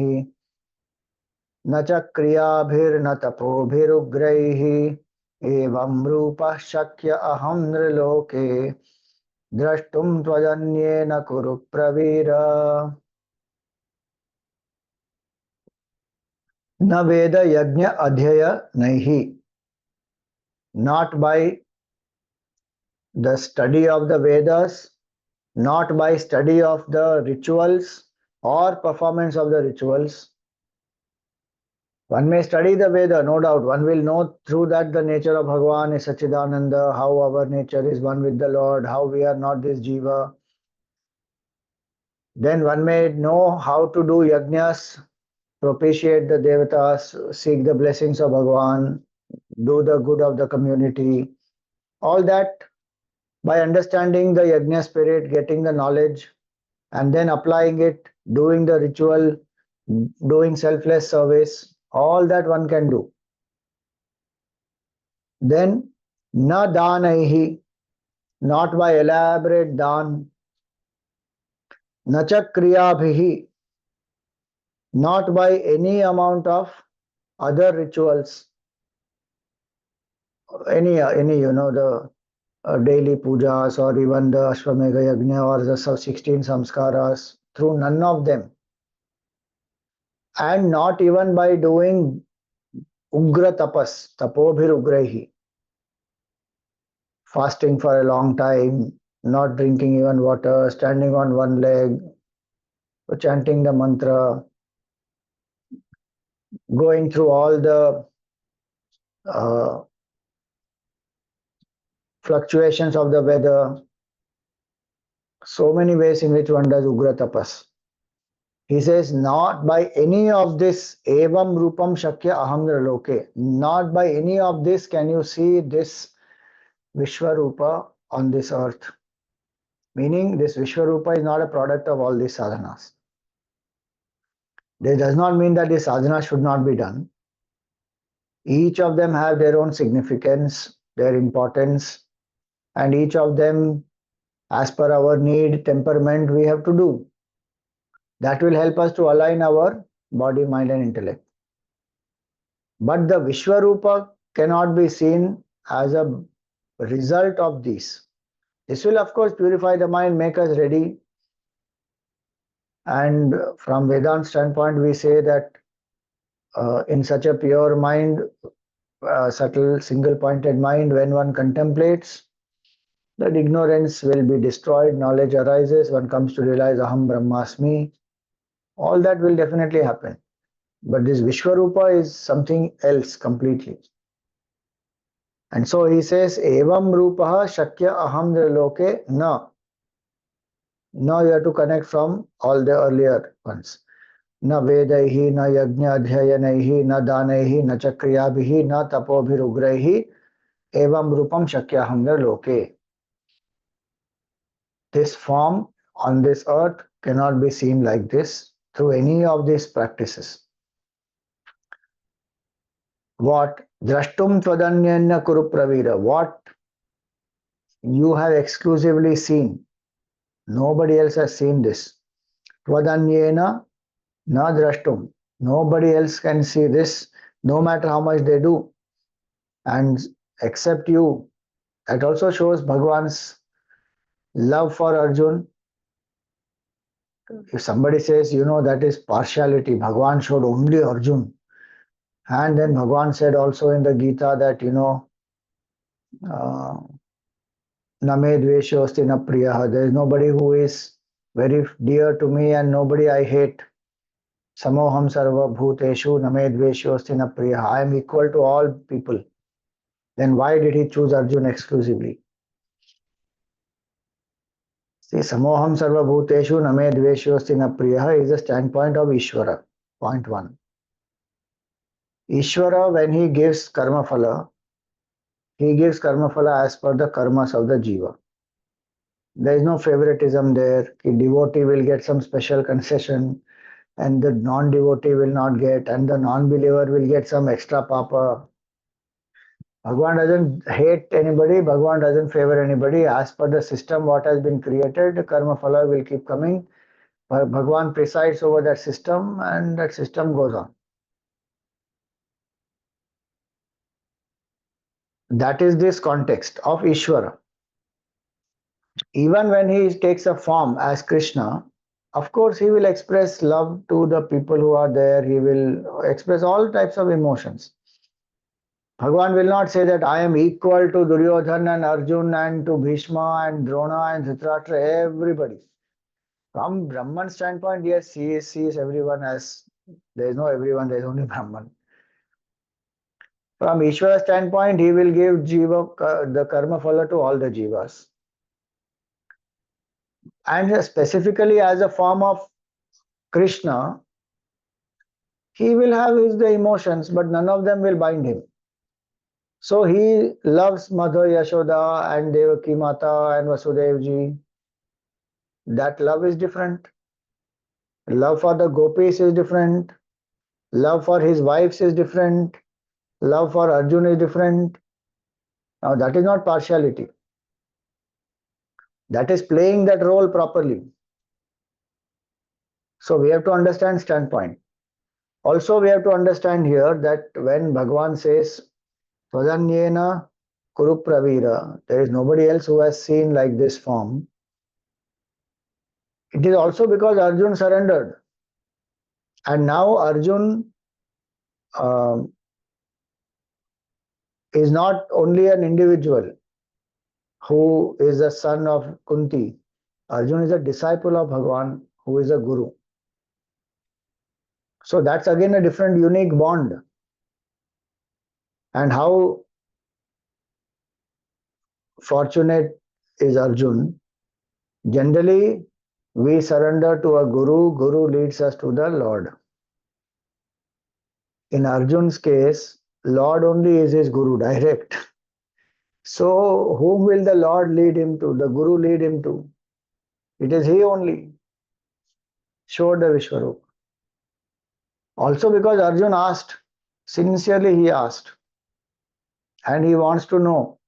न च क्रियाभिर्न तपोभिरुग्रैः एवं रूपः शक्य अहं नृलोके द्रष्टुं त्वदन्येन कुरु प्रवीर न वेद यज्ञ अध्ययनैः not by the study of the Vedas, not by study of the rituals or performance of the rituals. One may study the Veda, no doubt. One will know through that the nature of Bhagavan is Sachidananda, how our nature is one with the Lord, how we are not this jiva. Then one may know how to do yajnas, propitiate the devatas, seek the blessings of Bhagavan, do the good of the community. All that by understanding the yajna spirit, getting the knowledge, and then applying it, doing the ritual, doing selfless service, all that one can do. Then, na danaihi, not by elaborate dan, nacha kriyabhihi, not by any amount of other rituals, any the daily pujas or even the Ashwamedha Yajna or the 16 samskaras, through none of them. And not even by doing ugra tapas, tapobhir ugraihi, fasting for a long time, not drinking even water, standing on one leg, chanting the mantra, going through all the uh, fluctuations of the weather, so many ways in which one does ugra tapas. He says, not by any of this, evam rupam shakya aham loke, not by any of this can you see this Vishwarupa on this earth. Meaning, this Vishwarupa is not a product of all these sadhanas. This does not mean that this sadhana should not be done. Each of them have their own significance, their importance, and each of them, as per our need, temperament, we have to do. That will help us to align our body, mind, and intellect. But the Vishwarupa cannot be seen as a result of these. This will, of course, purify the mind, make us ready. And from Vedanta standpoint, we say that in such a pure mind, subtle, single-pointed mind, when one contemplates, that ignorance will be destroyed, knowledge arises, one comes to realize Aham Brahmasmi. All that will definitely happen. But this Vishwarupa is something else completely. And so he says, Evam Rupaha Shakya Aham Loke Na. Now you have to connect from all the earlier ones. Na Vedaihi, na Yajna Adhyayanaihi, na Danaihi, na Chakriyabhihi, na Tapobhirugraihi, Evam Rupam Shakya Aham Loke. This form on this earth cannot be seen like this through any of these practices. What? Drashtum Tvadanyana Kuru Pravira. What you have exclusively seen. Nobody else has seen this. Tvadanyena na drashtum. Nobody else can see this, no matter how much they do. And except you. That also shows Bhagwan's love for Arjun. If somebody says, that is partiality, Bhagwan showed only Arjun. And then Bhagwan said also in the Gita that, Name dveshosti na priyaha. There is nobody who is very dear to me and nobody I hate. Samoham sarva bhuteshu name dveshosti na priyaha. I am equal to all people. Then why did he choose Arjun exclusively? See, Samoham sarva bhuteshu name dveshosti na priyaha is the standpoint of Ishvara. Point one. Ishvara, when he gives karma phala, he gives karma phala as per the karmas of the jiva. There is no favoritism there. The devotee will get some special concession and the non-devotee will not get, and the non-believer will get some extra papa. Bhagwan doesn't hate anybody, Bhagwan doesn't favor anybody. As per the system what has been created, karma phala will keep coming. Bhagwan presides over that system and that system goes on. That is this context of Ishvara. Even when he takes a form as Krishna, of course he will express love to the people who are there. He will express all types of emotions. Bhagwan will not say that I am equal to Duryodhana and Arjun and to Bhishma and Drona and Dhritarashtra, everybody. From Brahman standpoint, yes, he sees everyone as, there is no everyone, there is only Brahman. From Ishvara standpoint, he will give the karma phala to all the jivas. And specifically as a form of Krishna, he will have the emotions, but none of them will bind him. So he loves Mother Yashoda and Devaki Mata and Vasudevji. That love is different. Love for the gopis is different. Love for his wives is different. Love for Arjun is different. Now that is not partiality. That is playing that role properly. So we have to understand standpoint. Also, we have to understand here that when Bhagavan says Twadanyena Kuru Pravira, there is nobody else who has seen like this form. It is also because Arjun surrendered. And now Arjun uh, is not only an individual who is the son of Kunti. Arjun is a disciple of Bhagavan who is a guru. So that's again a different unique bond. And how fortunate is Arjun. Generally, we surrender to a guru, guru leads us to the Lord. In Arjun's case, Lord only is his guru, direct. So, whom will the Lord lead him to, the guru lead him to? It is he only. Showed the Vishwarup. Also because Arjun asked, sincerely he asked, and he wants to know.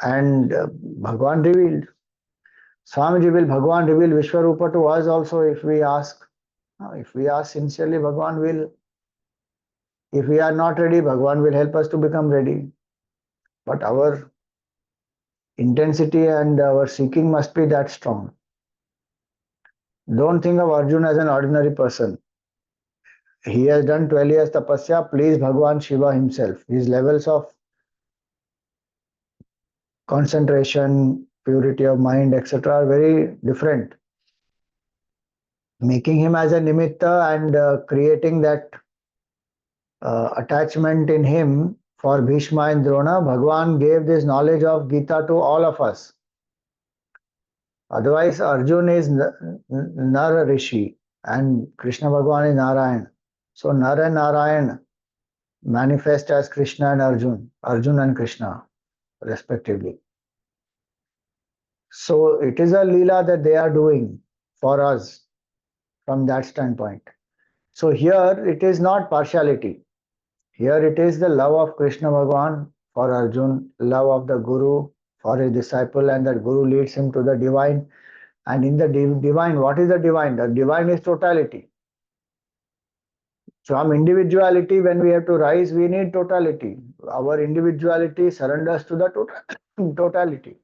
And Bhagwan revealed. Swamiji, will Bhagwan reveal Vishwarupa to us also if we ask? If we ask sincerely, Bhagwan will. If we are not ready, Bhagwan will help us to become ready. But our intensity and our seeking must be that strong. Don't think of Arjun as an ordinary person. He has done 12 years tapasya, please Bhagwan Shiva himself. His levels of concentration, purity of mind, etc. are very different. Making him as a nimitta and creating that attachment in him for Bhishma and Drona, Bhagwan gave this knowledge of Gita to all of us. Otherwise, Arjun is Nar Rishi and Krishna Bhagwan is Narayan. So Nar and Narayan manifest as Krishna and Arjun, Arjun and Krishna, respectively. So it is a Leela that they are doing for us from that standpoint. So here it is not partiality. Here it is the love of Krishna Bhagwan for Arjun, love of the Guru for his disciple, and that Guru leads him to the divine. And in the divine, what is the divine? The divine is totality. From individuality, when we have to rise, we need totality. Our individuality surrenders to the totality.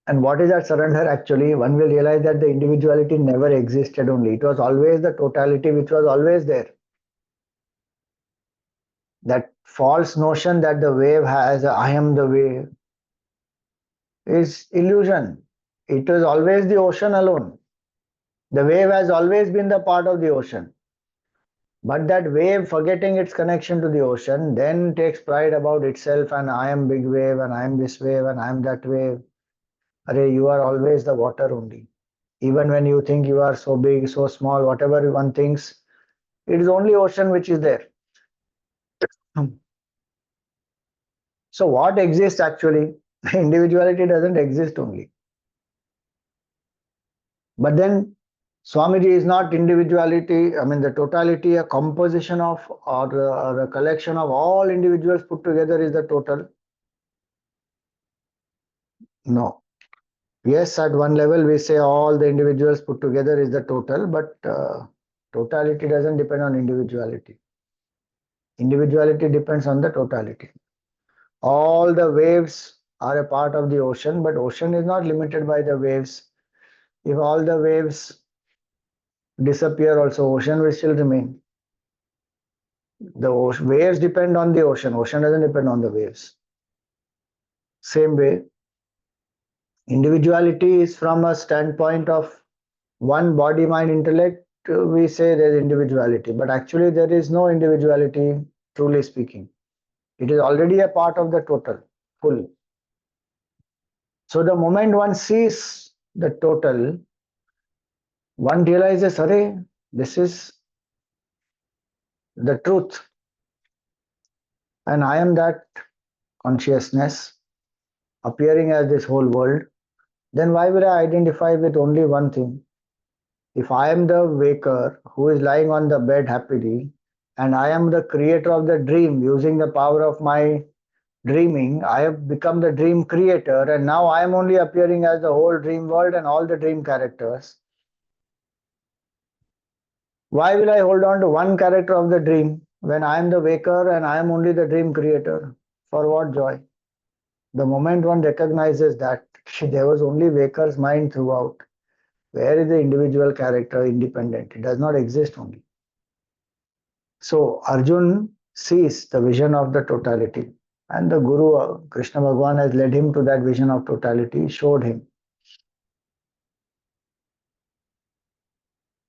And what is that surrender actually? One will realize that the individuality never existed only. It was always the totality which was always there. That false notion that the wave has, I am the wave, is illusion. It was always the ocean alone. The wave has always been the part of the ocean. But that wave, forgetting its connection to the ocean, then takes pride about itself and I am big wave and I am this wave and I am that wave. Arey, you are always the water only. Even when you think you are so big, so small, whatever one thinks, it is only ocean which is there. So what exists actually? Individuality doesn't exist only. But then Swamiji is not individuality, I mean the totality, a composition of or a collection of all individuals put together is the total. No. Yes, at one level we say all the individuals put together is the total, but totality doesn't depend on individuality. Individuality depends on the totality. All the waves are a part of the ocean, but ocean is not limited by the waves. If all the waves disappear, also ocean will still remain. The waves depend on the ocean. Ocean doesn't depend on the waves. Same way, individuality is from a standpoint of one body, mind, intellect. We say there's individuality, but actually there is no individuality, truly speaking. It is already a part of the total, full. So the moment one sees the total, one realizes, Array, this is the truth. And I am that consciousness appearing as this whole world. Then why will I identify with only one thing? If I am the waker who is lying on the bed happily, and I am the creator of the dream using the power of my dreaming, I have become the dream creator, and now I am only appearing as the whole dream world and all the dream characters. Why will I hold on to one character of the dream when I am the waker and I am only the dream creator? For what joy? The moment one recognizes that there was only waker's mind throughout, where is the individual character independent? It does not exist only. So Arjun sees the vision of the totality, and the Guru, Krishna Bhagwan, has led him to that vision of totality, showed him.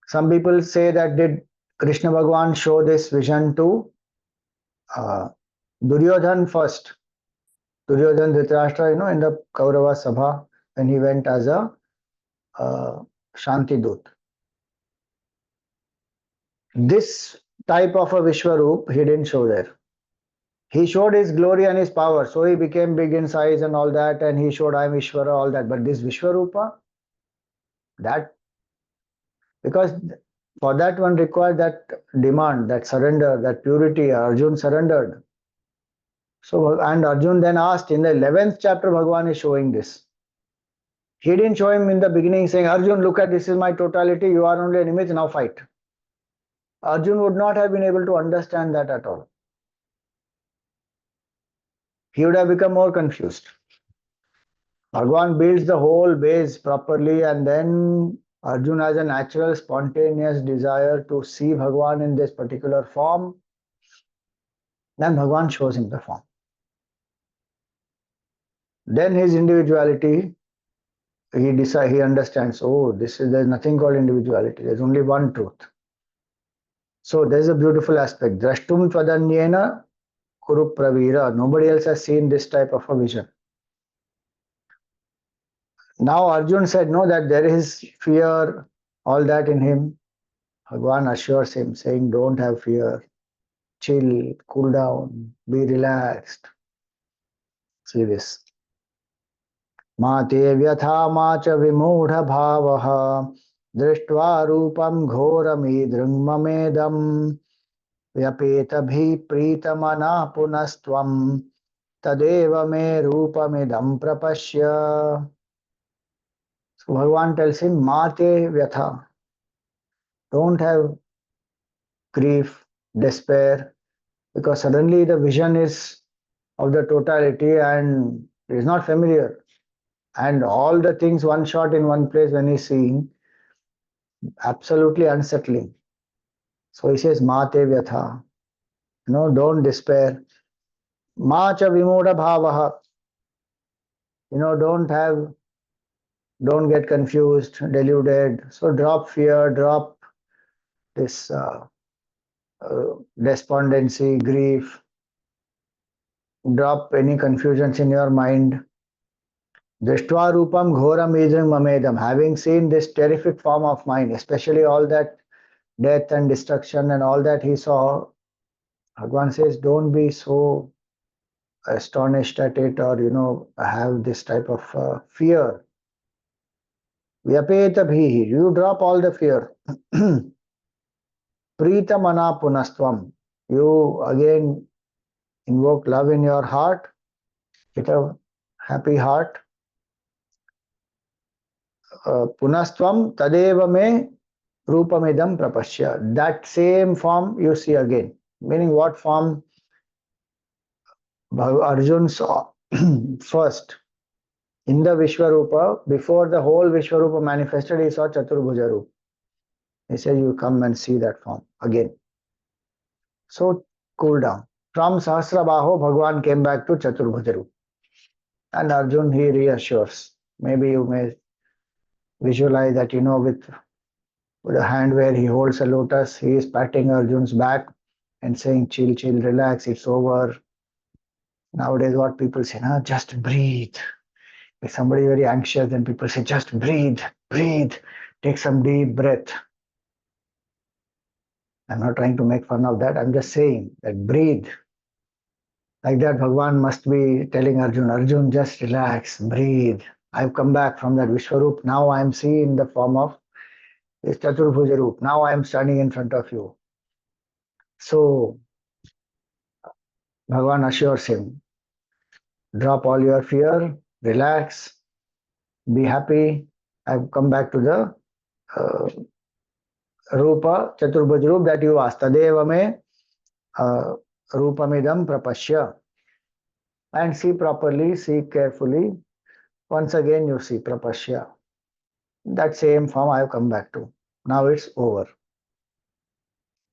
Some people say that did Krishna Bhagwan show this vision to Duryodhan first? Duryodhan Dhritarashtra, in the Kaurava Sabha, when he went as a Shanti Dut. This type of a Vishwaroop he didn't show there. He showed his glory and his power, so he became big in size and all that, and he showed I am Ishvara, all that. But this Vishwarupa, that, because for that one required that demand, that surrender, that purity. Arjun surrendered. So, and Arjun then asked in the 11th chapter, Bhagavan is showing this. He didn't show him in the beginning saying, Arjun, look at this is my totality, you are only an image, now fight. Arjun would not have been able to understand that at all. He would have become more confused. Bhagavan builds the whole base properly, and then Arjun has a natural, spontaneous desire to see Bhagavan in this particular form. Then Bhagavan shows him the form. Then his individuality, he understands, oh, there's nothing called individuality, there's only one truth. So there's a beautiful aspect. Drashtum tvadanyena kuru pravira. Nobody else has seen this type of a vision. Now Arjun said, no, that there is fear, all that in him. Bhagavan assures him, saying, don't have fear. Chill, cool down, be relaxed. See this. Ma te vyatha ma cha vimudha bhavaha दृष्ट्वा रूपम घोरमीदृङ्ममेदम् व्यपेतभिः प्रीतमना पुनस्त्वं तदेव मे रूपमिदं प्रपश्य. So Bhagavan tells him, Mate Vyatha. Don't have grief, despair, because suddenly the vision is of the totality and it is not familiar. And all the things one shot in one place when he's seeing, absolutely unsettling. So he says, Mate Vyatha. Don't despair. Macha Vimoda Bhavaha. Don't get confused, deluded. So drop fear, drop this despondency, grief, drop any confusions in your mind. Drishtva rupam ghoram idrim mamedam. Having seen this terrific form of mine, especially all that death and destruction and all that he saw, Bhagavan says, don't be so astonished at it or, have this type of fear. Vyapeta bhihi. You drop all the fear. Prita mana punastvam. You again invoke love in your heart with a happy heart. Punastvam tadeva me rupamidam prapashya. That same form you see again. Meaning what form Arjun saw first in the Vishwarupa, before the whole Vishwarupa manifested, he saw Chaturbhuja Rupa. He said, you come and see that form again. So cool down. From Sahasrabaho, Bhagwan came back to Chaturbhuja Rupa. And Arjun, he reassures. Maybe you may visualize that, with a hand where he holds a lotus, he is patting Arjun's back and saying, chill, chill, relax, it's over. Nowadays, what people say, no, just breathe. If somebody is very anxious, then people say, just breathe, breathe, take some deep breath. I'm not trying to make fun of that. I'm just saying that breathe. Like that, Bhagwan must be telling Arjun, Arjun, just relax, breathe. I've come back from that Vishwarup. Now I'm seeing the form of this Chaturbhuja Rup. Now I'm standing in front of you. So Bhagwan assures him, drop all your fear, relax, be happy. I've come back to the Rupa, Chaturbhuj Rup that you asked. Tadeva me Rupamidam Prapashya. And see properly, see carefully. Once again you see Prapashya. That same form I have come back to. Now it's over.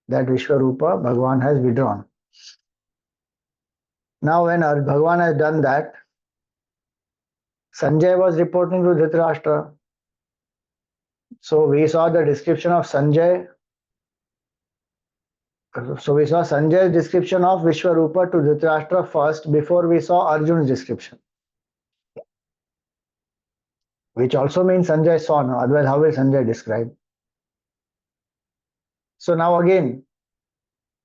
That Vishwarupa, Bhagwan has withdrawn. Now when Bhagwan has done that, Sanjay was reporting to Dhritarashtra. So we saw the description of Sanjay. So we saw Sanjay's description of Vishwarupa to Dhritarashtra first before we saw Arjun's description. Which also means Sanjay saw, no? Otherwise how will Sanjay describe? So now again,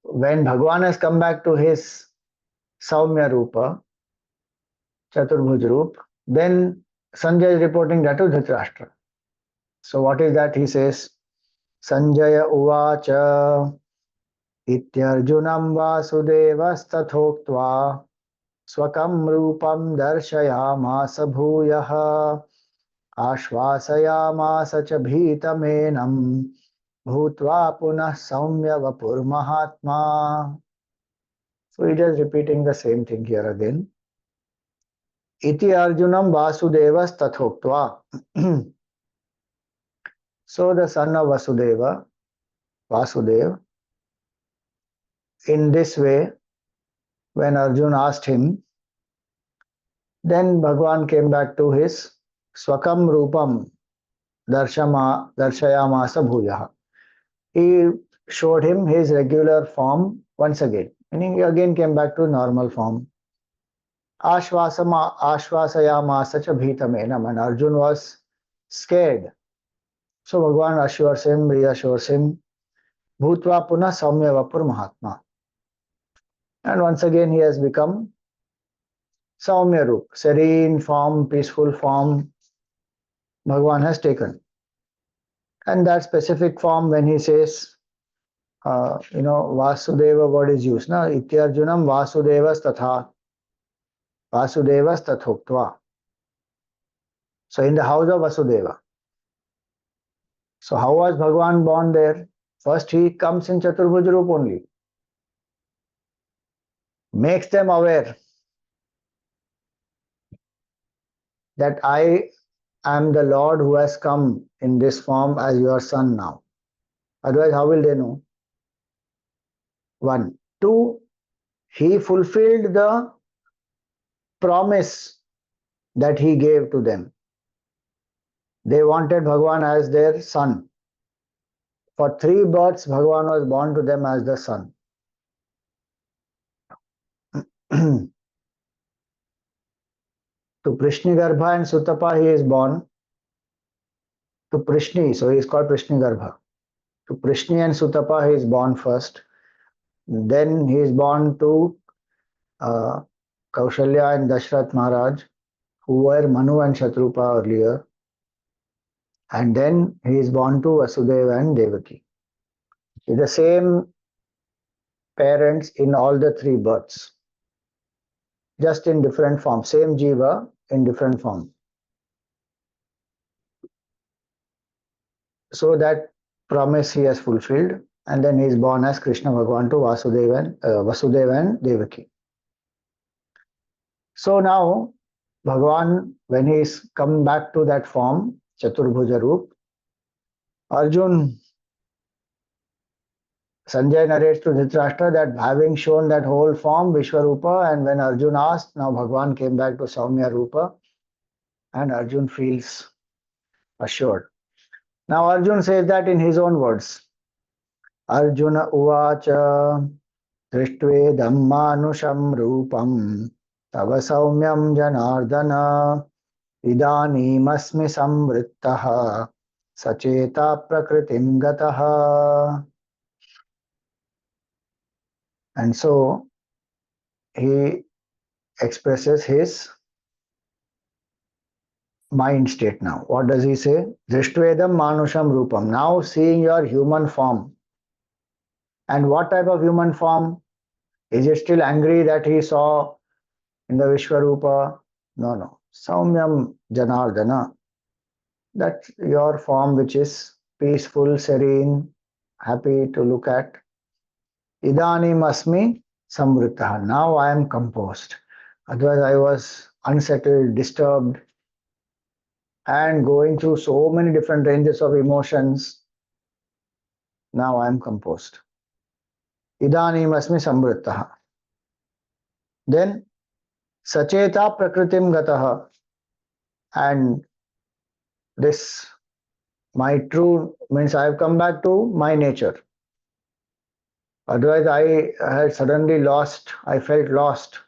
when Bhagwan has come back to his Saumya Rupa, Chaturbhuj Rup, then Sanjay is reporting that to Dhritarashtra. So what is that? He says, Sanjaya uvacha ityarjunam vasudevasthathoktva swakam rupam darshayamasa bhuyah ashvasayamasa cha bhitamenam bhutva punah saumya vapur mahatma. So he is repeating the same thing here again. Iti arjunam vasudevas tathoktva. So the son of Vasudeva, Vasudev, in this way, when Arjun asked him, then Bhagwan came back to his Swakam Rupam Darshayamasa Bhuyaha. He showed him his regular form once again, meaning he again came back to normal form. Ashvasayamasa cha bhitamenam, and Arjun was scared. So Bhagwan assures him, reassures him, Bhutva Punah Saumya Vapur Mahatma. And once again he has become Saumya Rup, serene form, peaceful form Bhagwan has taken. And that specific form when he says, Vasudeva word is used. Na? Ityarjunam Vasudevas Tatha. Vasudevas Tathoktva. So in the house of Vasudeva. So how was Bhagwan born there? First he comes in Chaturbhuj Rup only. Makes them aware that I am the Lord who has come in this form as your son now. Otherwise, how will they know? One. Two, he fulfilled the promise that he gave to them. They wanted Bhagwan as their son. For 3 births, Bhagwan was born to them as the son. To Prishnigarbha and Sutapa he is born. To Prishni, so he is called Prishnigarbha. To Prishni and Sutapa he is born first. Then he is born to Kaushalya and Dashrath Maharaj, who were Manu and Shatrupa earlier. And then he is born to Vasudeva and Devaki. With the same parents in all the three births, just in different form. Same jiva in different form. So that promise he has fulfilled, and then he is born as Krishna Bhagwan to Vasudeva and Devaki. So now Bhagwan, when he is come back to that form, Chaturbhuja Roop, Arjun, Sanjay narrates to Dhritarashtra that having shown that whole form, Vishwarupa, and when Arjun asked, now Bhagwan came back to Saumya Rupa, and Arjun feels assured. Now Arjun says that in his own words. Arjuna uvacha दृष्ट्वेदं मानुषं रूपं तव सौम्यं जनार्दन इदानीमस्मि संवृत्तः सचेता प्रकृतिं गतः. And so he expresses his mind state now. What does he say? Drishtvedam manusham rupam. Now seeing your human form. And what type of human form? Is it still angry that he saw in the Vishwarupa? No, no. Saumyam Janardana. That's your form which is peaceful, serene, happy to look at. Idanim asmi samvritaha. Now I am composed. Otherwise I was unsettled, disturbed, and going through so many different ranges of emotions. Now I am composed. Idanim asmi samvritaha. Then sacheta prakritim gataha. And this, my true, means I have come back to my nature. Otherwise I had suddenly lost, I felt lost.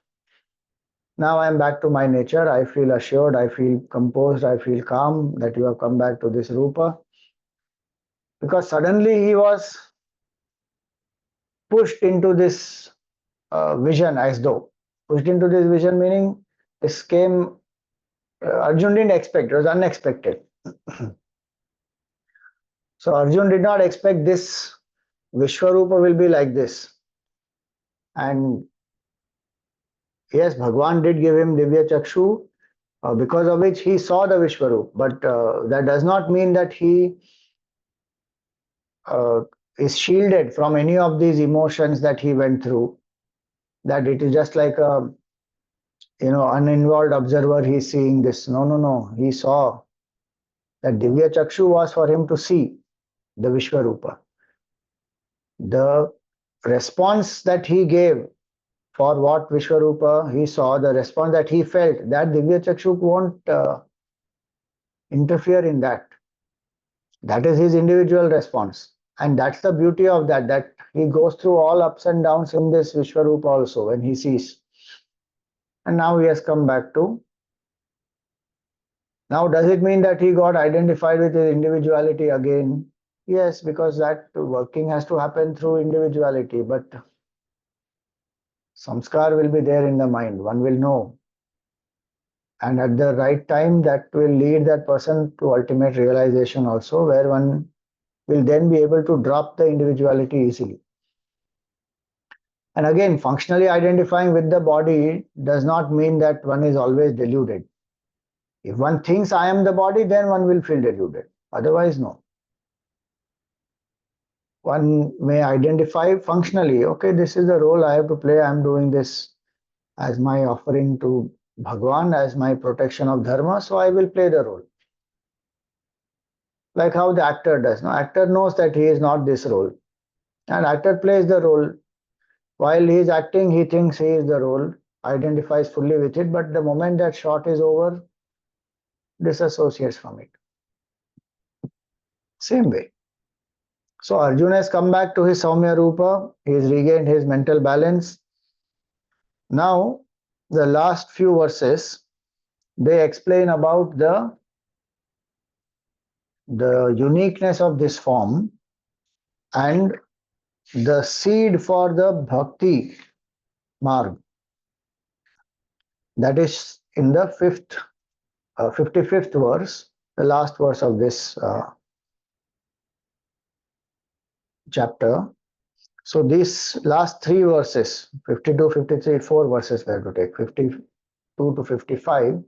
Now I am back to my nature. I feel assured, I feel composed, I feel calm that you have come back to this Rupa. Because suddenly he was pushed into this vision, as though. Pushed into this vision meaning this came, Arjun didn't expect, it was unexpected. So Arjun did not expect this Vishwarupa will be like this. And yes, Bhagwan did give him Divya Chakshu, because of which he saw the Vishwarup. But that does not mean that he is shielded from any of these emotions that he went through. That it is just like a uninvolved observer, he is seeing this. No, no, no. He saw that Divya Chakshu was for him to see the Vishwarupa. The response that he gave for what Vishwarupa he saw, the response that he felt, that Divya Chakshu won't interfere in that. That is his individual response. And that's the beauty of that he goes through all ups and downs in this Vishwarupa also when he sees. And now he has come back to. Now, does it mean that he got identified with his individuality again? Yes, because that working has to happen through individuality, but samskar will be there in the mind. One will know. And at the right time, that will lead that person to ultimate realization also, where one will then be able to drop the individuality easily. And again, functionally identifying with the body does not mean that one is always deluded. If one thinks I am the body, then one will feel deluded. Otherwise, no. One may identify functionally, okay, this is the role I have to play, I am doing this as my offering to Bhagwan, as my protection of dharma, so I will play the role. Like how the actor does. Now, actor knows that he is not this role. And actor plays the role. While he is acting, he thinks he is the role, identifies fully with it, but the moment that shot is over, disassociates from it. Same way. So Arjuna has come back to his Saumya Rupa, he has regained his mental balance. Now, the last few verses, they explain about the uniqueness of this form and the seed for the bhakti marg. That is in the 55th verse. the last verse of this chapter. So these last three verses, 52, 53, four verses we have to take, 52 to 55,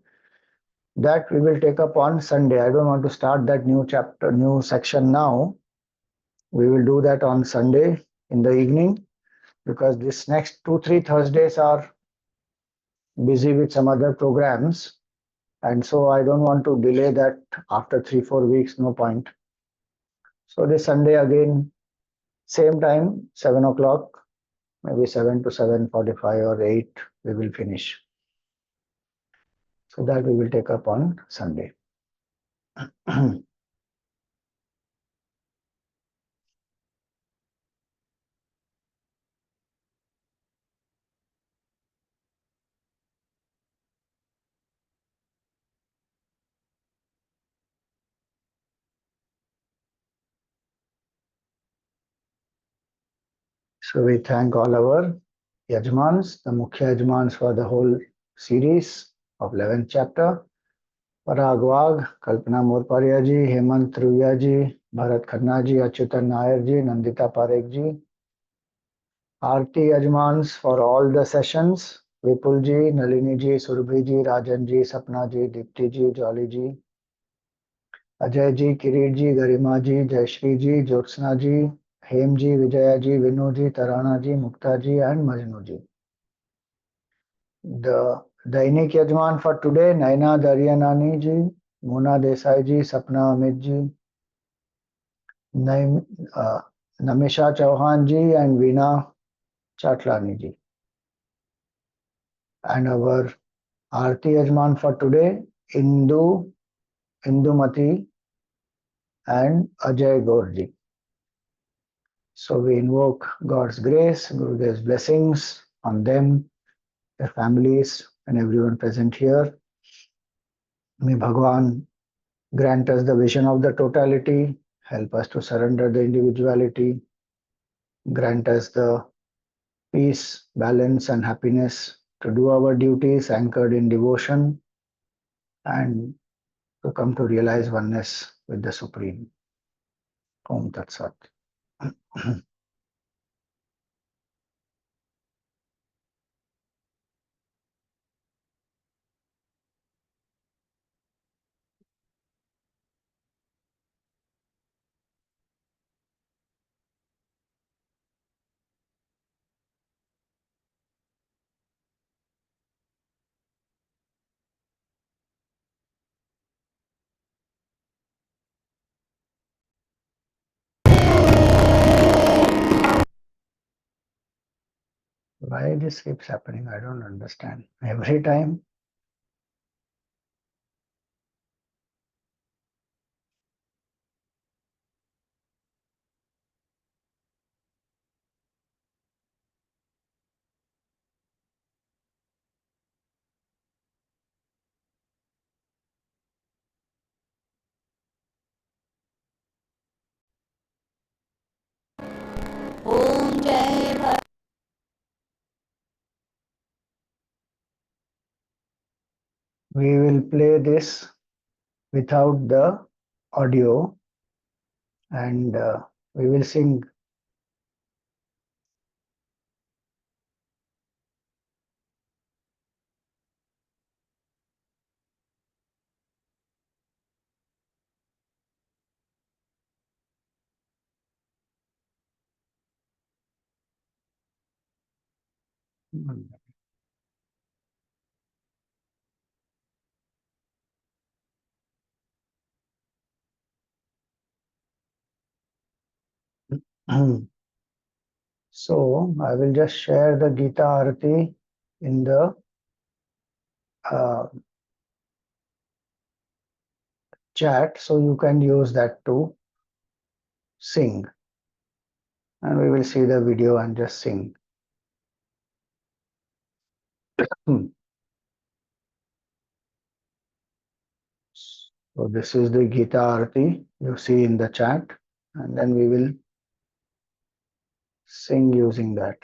that we will take up on Sunday. I don't want to start that new chapter, new section now. We will do that on Sunday in the evening, because this next 2, 3 Thursdays are busy with some other programs. And so I don't want to delay that after 3, 4 weeks, no point. So this Sunday again, same time, 7 o'clock, maybe 7 to 7:45 or 8, we will finish. So that we will take up on Sunday. So we thank all our Yajmans, the Mukhya Yajmans for the whole series of 11th chapter. Parag Wagh, Kalpana Morparia ji, Hemant Truya ji, Bharat Khanna ji, Achyutan Nair ji, Nandita Parekh ji. Aarti Yajmans for all the sessions. Vipul ji, Nalini ji, Surbhi ji, Rajan ji, Sapna ji, Dipti ji, Jolly ji. Ajay ji, Kirit ji, Garima ji, Jayashree ji, Jyotsna ji, Hem ji, Vijaya ji, Vinu ji, Tarana ji, Mukta ji, and Majnu ji. The Dainik Yajman for today, Naina Daryanani ji, Mona Desai ji, Sapna Amit ji, Namisha Chauhan ji, and Veena Chatlani ji. And our Aarti Yajman for today, Indumati, and Ajay Gaur ji. So we invoke God's grace, Gurudev's blessings on them, their families, and everyone present here. May Bhagwan grant us the vision of the totality, help us to surrender the individuality, grant us the peace, balance, and happiness to do our duties anchored in devotion and to come to realize oneness with the Supreme. Om Tat Sat. Why this keeps happening? I don't understand. Every time. ओम जय Bharat We will play this without the audio, and we will sing. So I will just share the Gita Arati in the uh, chat, so you can use that to sing, and we will see the video and just sing. So this is the Gita Arati you see in the chat, and then we will sing using that.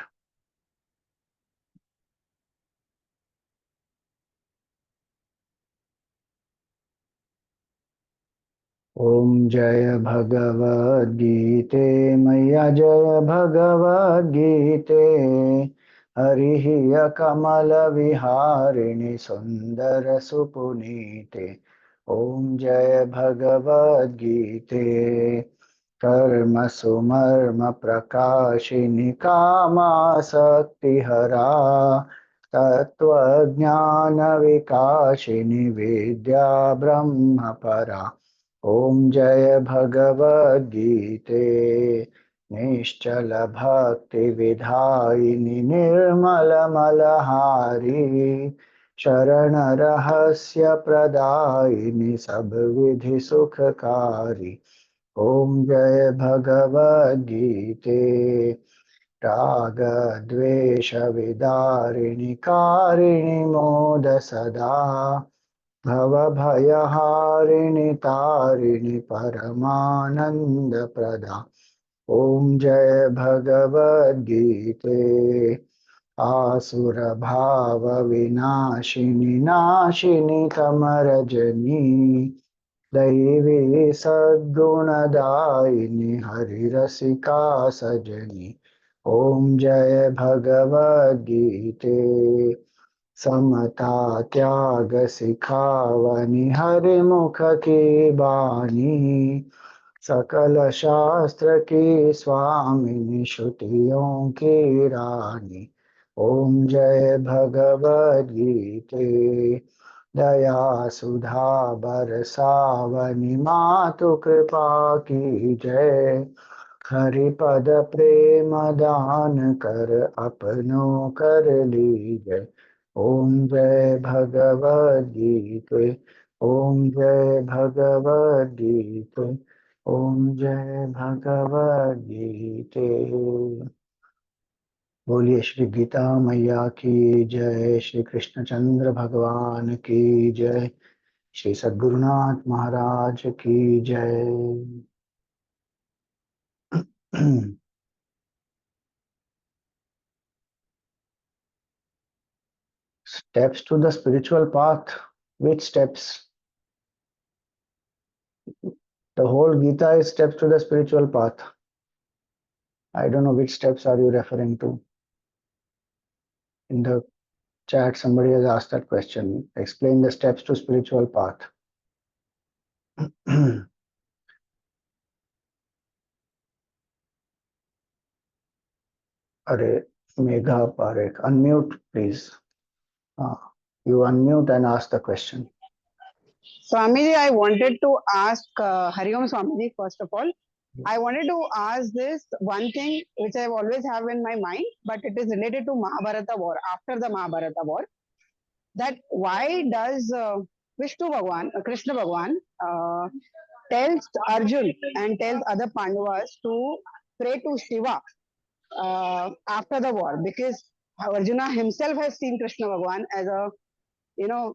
ॐ जय भगवद्गीते मैया जय भगवद्गीते हरिः कमलविहारिणि सुन्दरसुपुनीते ॐ जय भगवद्गीते कर्मसुमर्मप्रकाशिनि कामासक्तिहरा तत्त्वज्ञानविकासिनि विद्या ब्रह्मपरा ॐ जय भगवद्गीते निश्चलभक्तिविधायिनि निर्मलमलहारी शरणरहस्य प्रदायिनि सबविधि सुखकारी ॐ जय भगवद्गीते रागद्वेषविदारिणि कारिणि मोद सदा भवभयहारिणि तारिणि परमानन्दप्रदा ॐ जय भगवद्गीते आसुरभावविनाशिनि नाशिनि तमरजनी दैवी सद्गुणदायिनि हरिरसिका सजनी ॐ जय भगवद्गीते समता त्याग सिखावनी हरिमुख की बानी सकल शास्त्र की स्वामिनी श्रुतियों की रानी ॐ जय भगवद्गीते दया सुधा बरसावनी मातु कृपा की जय हरिपद प्रेम दान कर अपनो कर लीजय ॐ जय भगवद्गीते ॐ जय भगवद्गीते ॐ जय भगवद्गीते बोलिए श्री गीता मैया की जय श्री कृष्णचंद्र भगवान की जय श्री सद्गुरुनाथ महाराज की जय Steps to the spiritual path. Which steps? The whole Gita is steps to the spiritual path. I don't know which steps are you referring to. In the chat, somebody has asked that question. Explain the steps to spiritual path. Are Megha Parekh, unmute please. You unmute and ask the question. Swamiji, I wanted to ask Hariom Swamiji, first of all. I wanted to ask this one thing which I always have in my mind, but it is related to Mahabharata war, after the Mahabharata war. That why does Vishnu Bhagwan, Krishna Bhagwan, tells Arjun and tells other Pandavas to pray to Shiva after the war? Because Arjuna himself has seen Krishna Bhagwan as a, you know,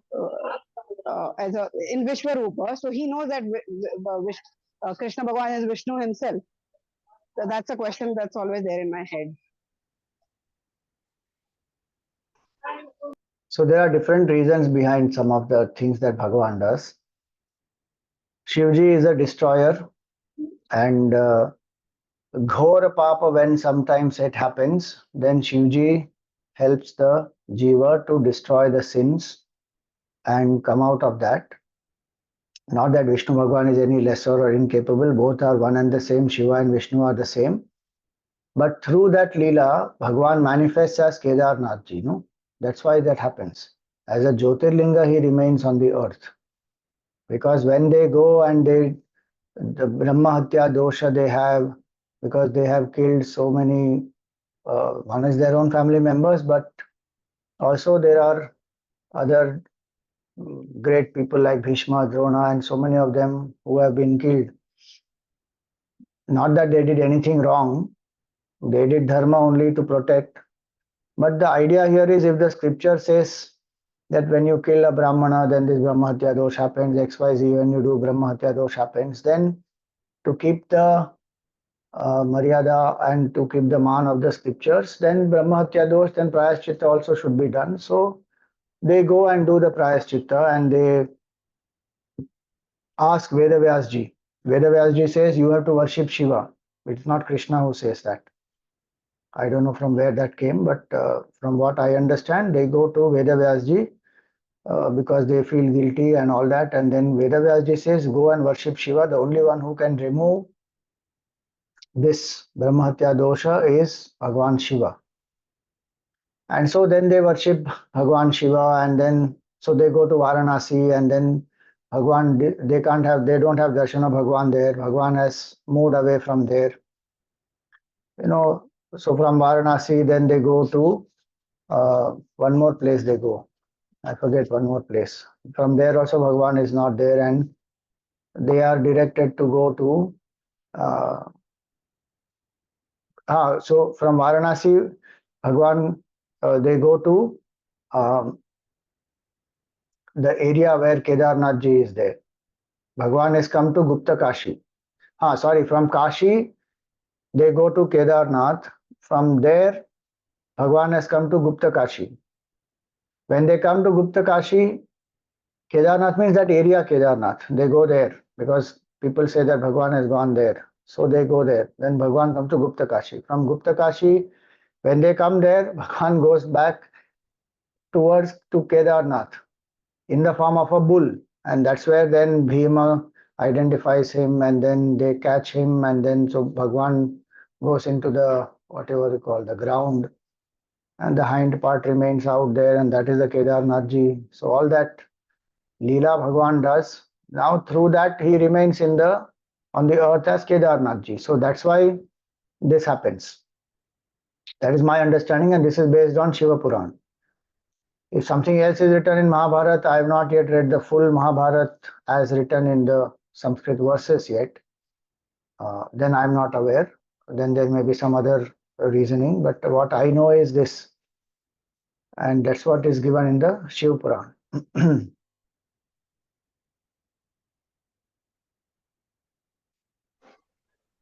as a in Vishwarupa, so he knows that Krishna Bhagwan is Vishnu himself. So that's a question that's always there in my head. So there are different reasons behind some of the things that Bhagavan does. Shivji is a destroyer, and Ghora Papa, when sometimes it happens, then Shivji helps the Jiva to destroy the sins and come out of that. Not that Vishnu Bhagwan is any lesser or incapable, both are one and the same, Shiva and Vishnu are the same. But through that Leela, Bhagwan manifests as Kedarnath Ji, no? That's why that happens. As a Jyotirlinga, he remains on the earth. Because when they go and the Brahma Hatya dosha they have, because they have killed so many, one is their own family members, but also there are other great people like Bhishma, Drona, and so many of them who have been killed. Not that they did anything wrong, they did dharma only to protect. But the idea here is if the scripture says that when you kill a Brahmana, then this Brahma Hatya dosh happens, XYZ, when you do Brahma Hatya dosh happens, then to keep the Maryada and to keep the man of the scriptures, then Brahma Hatya dosh, then Prayaschitta also should be done. So they go and do the Prayaschitta and they ask Vedavyas ji Vedavyasji says you have to worship Shiva. It's not Krishna who says that. I don't know from where that came, but from what I understand, they go to Vedavyasji because they feel guilty and all that. And then Vedavyasji says, go and worship Shiva. The only one who can remove this Brahmahatya dosha is Bhagwan Shiva. And so then they worship Bhagwan Shiva, and then so they go to Varanasi, and then Bhagwan, they don't have darshan of Bhagwan there. Bhagwan has moved away from there. You know, so from Varanasi, then they go to one more place they go. I forget one more place. From there also Bhagwan is not there, and they are directed to go to uh, so from Varanasi, Bhagwan, they go to um, the area where Kedarnath ji is there. Bhagwan has come to Gupta Kashi. Sorry, from Kashi, they go to Kedarnath. From there, Bhagwan has come to Gupta Kashi. When they come to Gupta Kashi, Kedarnath means that area Kedarnath. They go there because people say that Bhagwan has gone there. So they go there. Then Bhagwan comes to Gupta Kashi. From Gupta Kashi, when they come there, Bhagwan goes back towards to Kedarnath in the form of a bull. And that's where then Bhima identifies him, and then they catch him, and then so Bhagwan goes into the whatever you call the ground, and the hind part remains out there, and that is the Kedarnath ji. So all that Leela Bhagwan does. Now through that he remains on the earth as Kedarnath ji. So that's why this happens. That is my understanding, and this is based on Shiva Puran. If something else is written in Mahabharata, I have not yet read the full Mahabharata as written in the Sanskrit verses yet. Then I am not aware. Then there may be some other reasoning, but what I know is this, and that's what is given in the Shiva Puran.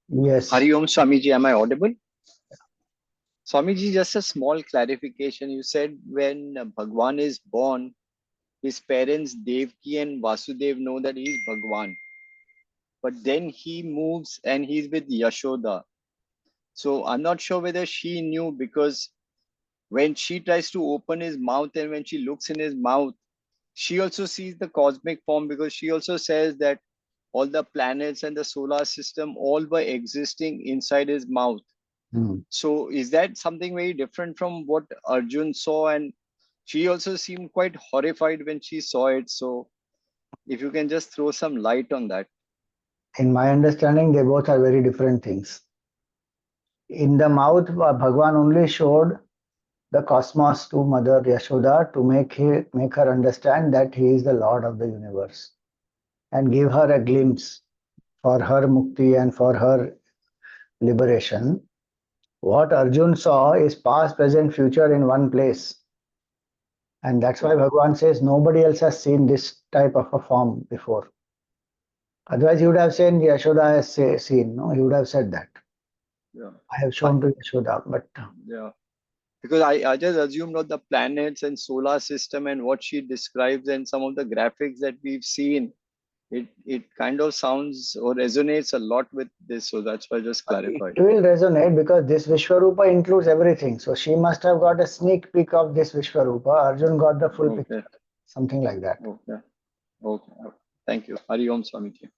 Yes. Hari Om Swamiji, am I audible? Swamiji, just a small clarification. You said when Bhagwan is born, his parents Devki and Vasudev know that he is Bhagwan. But then he moves and he's with Yashoda. So I'm not sure whether she knew, because when she tries to open his mouth and when she looks in his mouth, she also sees the cosmic form, because she also says that all the planets and the solar system all were existing inside his mouth. So is that something very different from what Arjun saw? And she also seemed quite horrified when she saw it. So if you can just throw some light on that. In my understanding, they both are very different things. In the mouth, Bhagwan only showed the cosmos to Mother Yashoda to make her understand that he is the Lord of the universe, and give her a glimpse for her mukti and for her liberation. What Arjun saw is past, present, future in one place. And that's why Bhagwan says nobody else has seen this type of a form before. Otherwise, he would have said Yashoda has seen. No, he would have said that. Yeah. I have shown to Yashoda, but yeah. Because I just assumed that the planets and solar system and what she describes and some of the graphics that we've seen, it kind of sounds or resonates a lot with this. So that's why I just clarified. It will resonate because this Vishwarupa includes everything. So she must have got a sneak peek of this Vishwarupa. Arjun got the full picture. Something like that. Okay. Okay. Thank you. Hari Om Swamiji.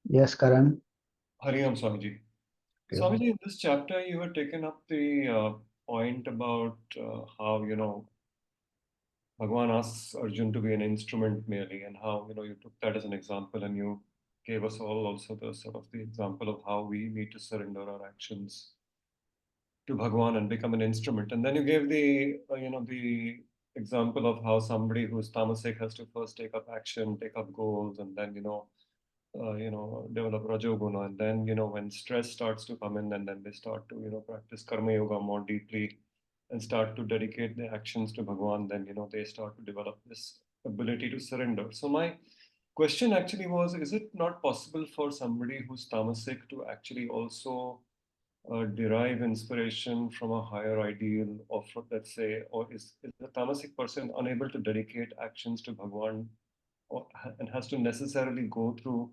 Yes, Karan. Hari Om Swamiji. Swamiji, in this chapter, you had taken up the point about how, Bhagwan asks Arjun to be an instrument merely, and how, you took that as an example, and you gave us all also the sort of the example of how we need to surrender our actions to Bhagwan and become an instrument. And then you gave the example of how somebody who's tamasic has to first take up action, take up goals, and then, develop Rajoguna. And then, when stress starts to come in, and then they start to, practice Karma Yoga more deeply and start to dedicate their actions to Bhagwan, then, they start to develop this ability to surrender. So my question actually was, is it not possible for somebody who's tamasic to actually also derive inspiration from a higher ideal, or from, let's say, or is the tamasic person unable to dedicate actions to Bhagwan, and has to necessarily go through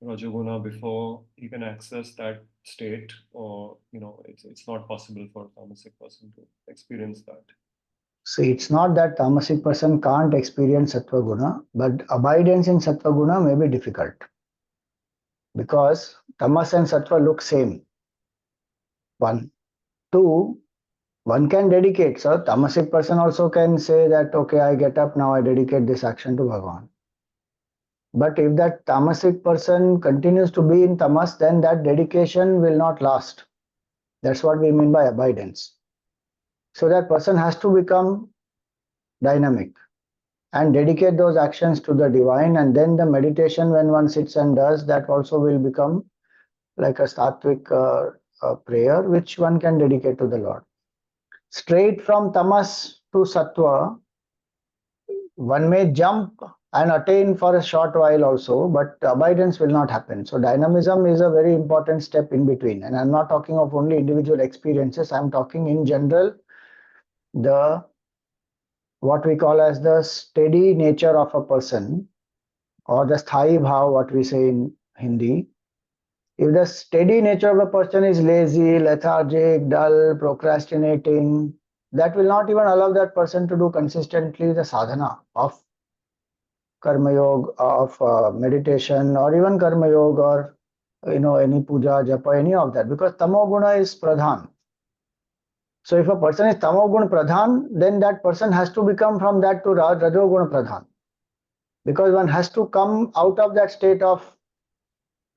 Rajoguna before he can access that state, or it's not possible for a tamasic person to experience that. See, it's not that tamasic person can't experience sattva guna, but abidance in sattva guna may be difficult because tamas and sattva look same. One. Two, one can dedicate. So tamasic person also can say that, okay, I get up now, I dedicate this action to Bhagavan. But if that tamasic person continues to be in tamas, then that dedication will not last. That's what we mean by abidance. So that person has to become dynamic and dedicate those actions to the divine, and then the meditation, when one sits and does, that also will become like a sattvic prayer which one can dedicate to the Lord. Straight from tamas to sattva, one may jump and attain for a short while also, but abidance will not happen. So dynamism is a very important step in between. And I'm not talking of only individual experiences, I'm talking in general, the what we call as the steady nature of a person, or the sthayi bhav, what we say in Hindi. If the steady nature of a person is lazy, lethargic, dull, procrastinating, that will not even allow that person to do consistently the sadhana of karma yoga, of meditation, or even karma yoga, or any puja, japa, any of that, because tamoguna is pradhan. So if a person is tamoguna pradhan, then that person has to become from that to rajoguna pradhan, because one has to come out of that state of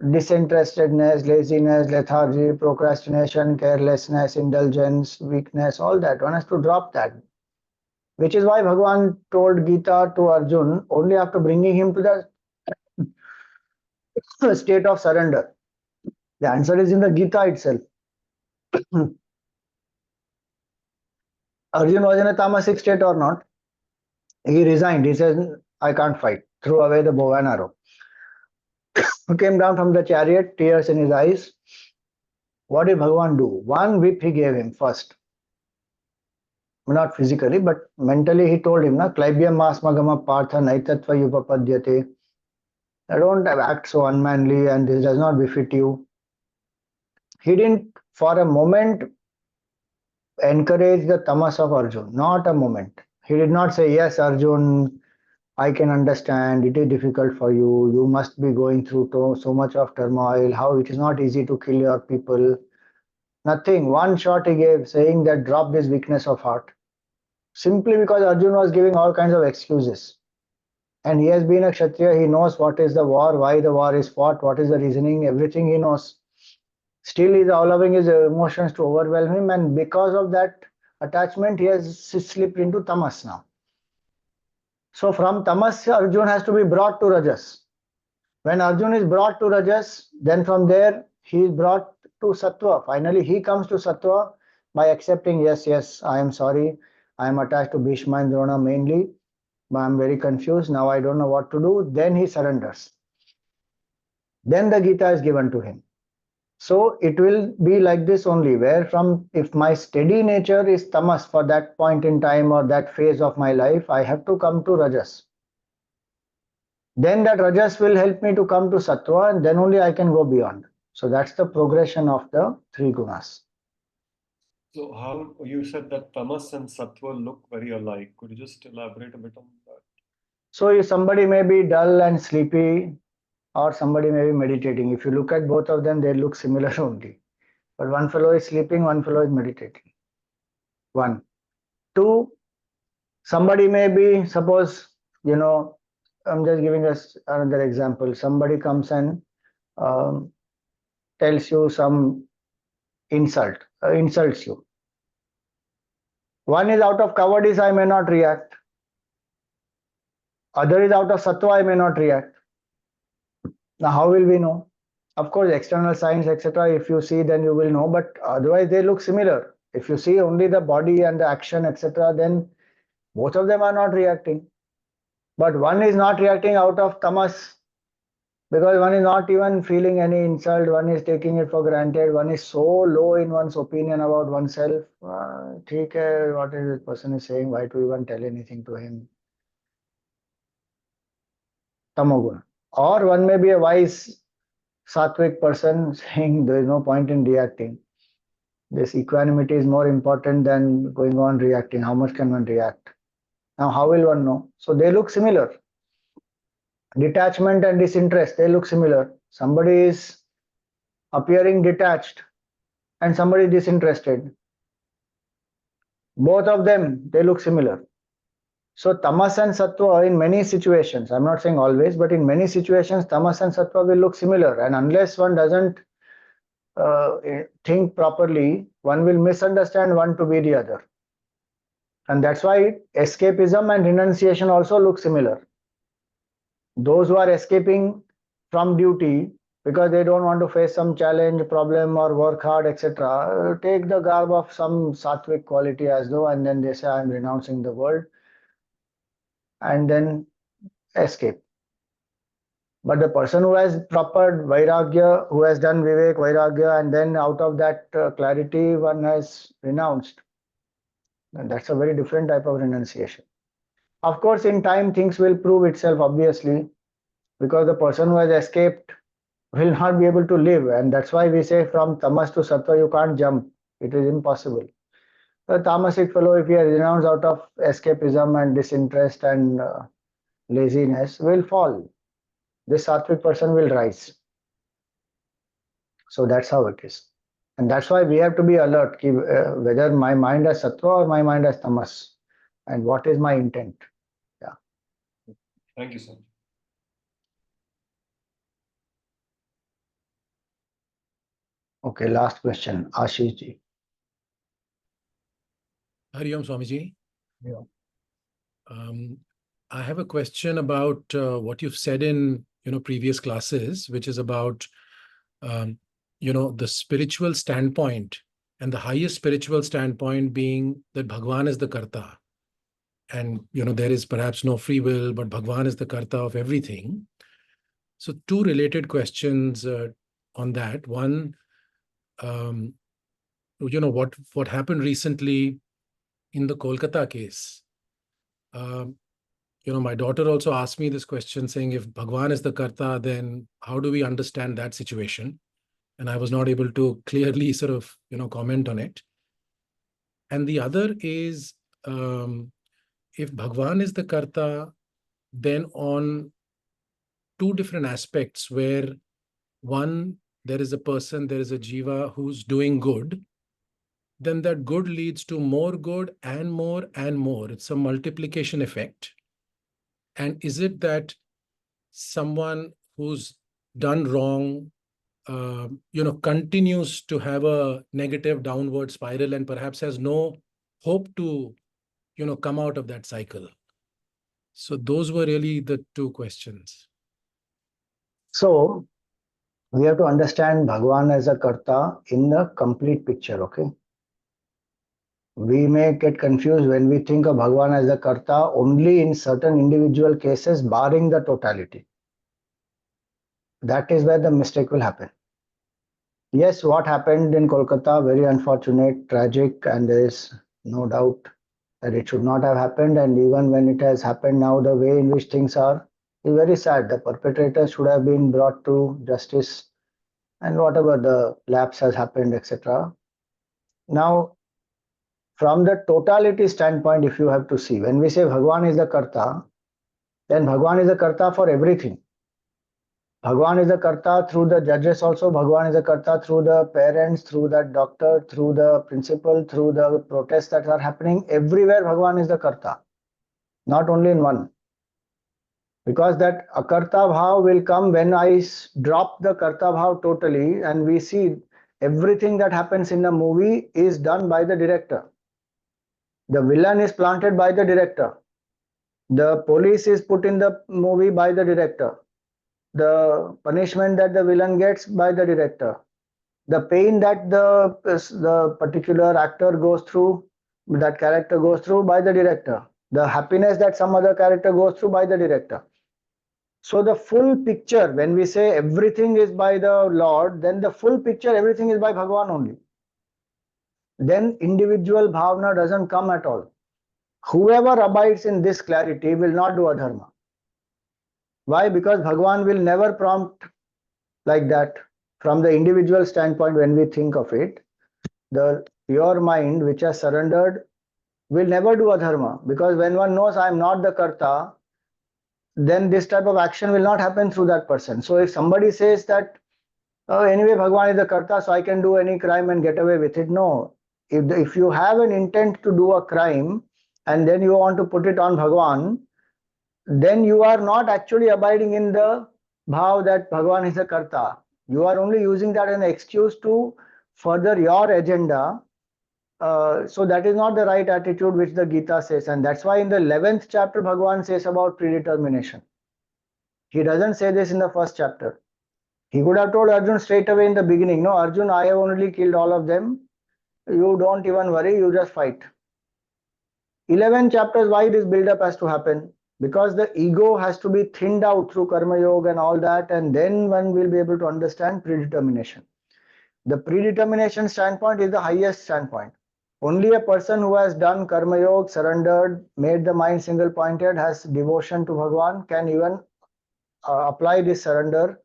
disinterestedness, laziness, lethargy, procrastination, carelessness, indulgence, weakness, all that. One has to drop that. Which is why Bhagavan told Gita to Arjun only after bringing him to the state of surrender. The answer is in the Gita itself. Arjun was in a tamasic state or not. He resigned. He says, I can't fight. Threw away the bow and arrow. He came down from the chariot, tears in his eyes. What did Bhagavan do? One whip he gave him first. Not physically, but mentally he told him, Klaibyam masmagama partha naitatva yupapadyate. Don't act so unmanly and this does not befit you. He didn't for a moment encourage the tamas of Arjun. Not a moment. He did not say, yes, Arjun, I can understand. It is difficult for you. You must be going through so much of turmoil. How it is not easy to kill your people. Nothing. One shot he gave, saying that drop this weakness of heart. Simply because Arjun was giving all kinds of excuses. And he has been a Kshatriya, he knows what is the war, why the war is fought, what is the reasoning, everything he knows. Still, he is allowing his emotions to overwhelm him, and because of that attachment, he has slipped into tamas now. So, from tamas, Arjun has to be brought to rajas. When Arjun is brought to rajas, then from there, he is brought to sattva. Finally, he comes to sattva by accepting, yes, I am sorry, I am attached to Bhishma and Drona mainly. I'm very confused. Now I don't know what to do. Then he surrenders. Then the Gita is given to him. So it will be like this only, where from if my steady nature is tamas for that point in time or that phase of my life, I have to come to rajas. Then that rajas will help me to come to sattva, and then only I can go beyond. So that's the progression of the three gunas. So how you said that tamas and sattva look very alike. Could you just elaborate a bit on that? So if somebody may be dull and sleepy, or somebody may be meditating. If you look at both of them, they look similar only. But one fellow is sleeping, one fellow is meditating. One. Two, somebody may be, suppose, I'm just giving us another example. Somebody comes and tells you some insults you. One is out of cowardice, I may not react. Other is out of sattva, I may not react. Now, how will we know? Of course, external signs, etc. If you see, then you will know. But otherwise, they look similar. If you see only the body and the action, etc., then both of them are not reacting. But one is not reacting out of tamas, Because one is not even feeling any insult, one is taking it for granted, one is so low in one's opinion about oneself. ठीक है, what is this person is saying, why to even tell anything to him? Tamoguna. Or one may be a wise sattvic person saying there is no point in reacting. This equanimity is more important than going on reacting. How much can one react? Now, how will one know? So they look similar. Detachment and disinterest, they look similar. Somebody is appearing detached and somebody disinterested. Both of them, they look similar. So tamas and sattva in many situations, I'm not saying always, but in many situations, tamas and sattva will look similar. And unless one doesn't think properly, one will misunderstand one to be the other. And that's why escapism and renunciation also look similar. Those who are escaping from duty because they don't want to face some challenge, problem, or work hard, etc., take the garb of some sattvic quality as though, and then they say, I'm renouncing the world, and then escape. But the person who has proper vairagya, who has done vivek, vairagya, and then out of that clarity, one has renounced, and that's a very different type of renunciation. Of course, in time, things will prove itself, obviously, because the person who has escaped will not be able to live. And that's why we say from tamas to sattva, you can't jump. It is impossible. The tamasic fellow, if he has renounced out of escapism and disinterest and laziness, will fall. This sattvic person will rise. So that's how it is. And that's why we have to be alert, whether my mind has sattva or my mind has tamas. And what is my intent? Yeah. Thank you, sir. Okay, last question. Ashish ji. Hari Om Swamiji. Yeah. I have a question about what you've said in previous classes, which is about the spiritual standpoint, and the highest spiritual standpoint being that Bhagwan is the Karta. And there is perhaps no free will, but Bhagwan is the Karta of everything. So two related questions on that. One, what happened recently in the Kolkata case. My daughter also asked me this question, saying, if Bhagwan is the Karta, then how do we understand that situation? And I was not able to clearly sort of, comment on it. And the other is, if Bhagwan is the Karta, then on two different aspects, where one, there is a person, there is a jiva who's doing good, then that good leads to more good and more and more. It's a multiplication effect. And is it that someone who's done wrong, continues to have a negative downward spiral and perhaps has no hope to, come out of that cycle? So those were really the two questions. So we have to understand Bhagwan as a Karta in the complete picture, okay? We may get confused when we think of Bhagwan as a Karta only in certain individual cases, barring the totality. That is where the mistake will happen. Yes, what happened in Kolkata, very unfortunate, tragic, and there is no doubt that it should not have happened. And even when it has happened now, the way in which things are is very sad. The perpetrators should have been brought to justice, and whatever the lapse has happened, etc. Now, from the totality standpoint, if you have to see, when we say Bhagwan is the Karta, then Bhagwan is the Karta for everything. Bhagwan is the Karta through the judges also, Bhagwan is the Karta through the parents, through that doctor, through the principal, through the protests that are happening. Everywhere Bhagwan is the Karta, not only in one. Because that Akarta Bhav will come when I drop the Karta Bhav totally, and we see everything that happens in the movie is done by the director. The villain is planted by the director. The police is put in the movie by the director. The punishment that the villain gets by the director. The pain that the particular actor goes through, that character goes through by the director. The happiness that some other character goes through by the director. So the full picture, when we say everything is by the Lord, then the full picture, everything is by Bhagwan only. Then individual bhavna doesn't come at all. Whoever abides in this clarity will not do adharma. Why? Because Bhagwan will never prompt like that. From the individual standpoint, when we think of it, the pure mind which has surrendered will never do adharma, because when one knows I am not the karta, then this type of action will not happen through that person. So if somebody says that, oh, anyway, Bhagwan is the karta, so I can do any crime and get away with it. No. If you have an intent to do a crime and then you want to put it on Bhagwan, then you are not actually abiding in the bhav that Bhagwan is a karta. You are only using that as an excuse to further your agenda. So that is not the right attitude which the Gita says. And that's why in the 11th chapter, Bhagwan says about predetermination. He doesn't say this in the first chapter. He could have told Arjun straight away in the beginning, no, Arjun, I have only killed all of them. You don't even worry, you just fight. 11 chapters, why this build-up has to happen? Because the ego has to be thinned out through karma yoga and all that, and then one will be able to understand predetermination. The predetermination standpoint is the highest standpoint. Only a person who has done karma yoga, surrendered, made the mind single pointed, has devotion to Bhagwan, can even apply this surrender,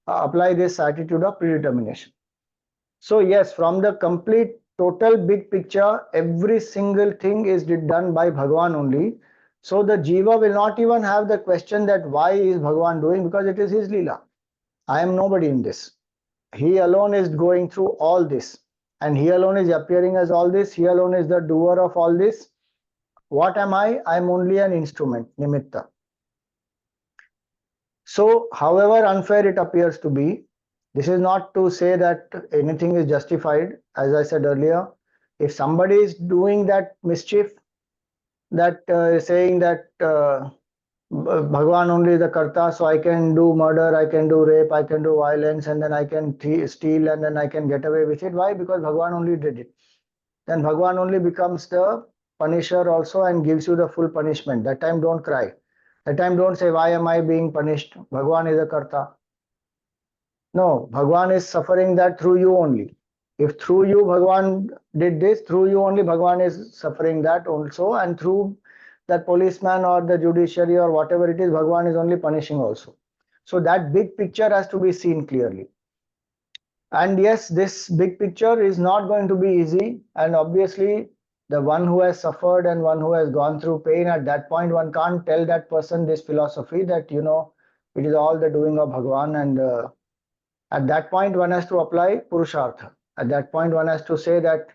apply this attitude of predetermination. So yes, from the complete total big picture, every single thing is done by Bhagwan only. So the jiva will not even have the question that why is Bhagwan doing, because it is his leela. I am nobody in this. He alone is going through all this, and he alone is appearing as all this. He alone is the doer of all this. What am I? I am only an instrument, nimitta. So however unfair it appears to be, this is not to say that anything is justified. As I said earlier, if somebody is doing that mischief, that saying that Bhagwan only is the karta, so I can do murder, I can do rape, I can do violence, and then I can steal, and then I can get away with it. Why? Because Bhagwan only did it. Then Bhagwan only becomes the punisher also and gives you the full punishment. That time don't cry. That time don't say, why am I being punished? Bhagwan is a karta. No, Bhagwan is suffering that through you only. If through you Bhagwan did this, through you only Bhagwan is suffering that also, and through that policeman or the judiciary or whatever it is, Bhagwan is only punishing also. So that big picture has to be seen clearly. And yes, this big picture is not going to be easy. And obviously, the one who has suffered and one who has gone through pain, at that point, one can't tell that person this philosophy that, you know, it is all the doing of Bhagwan. And at that point, one has to apply Purushartha. At that point, one has to say that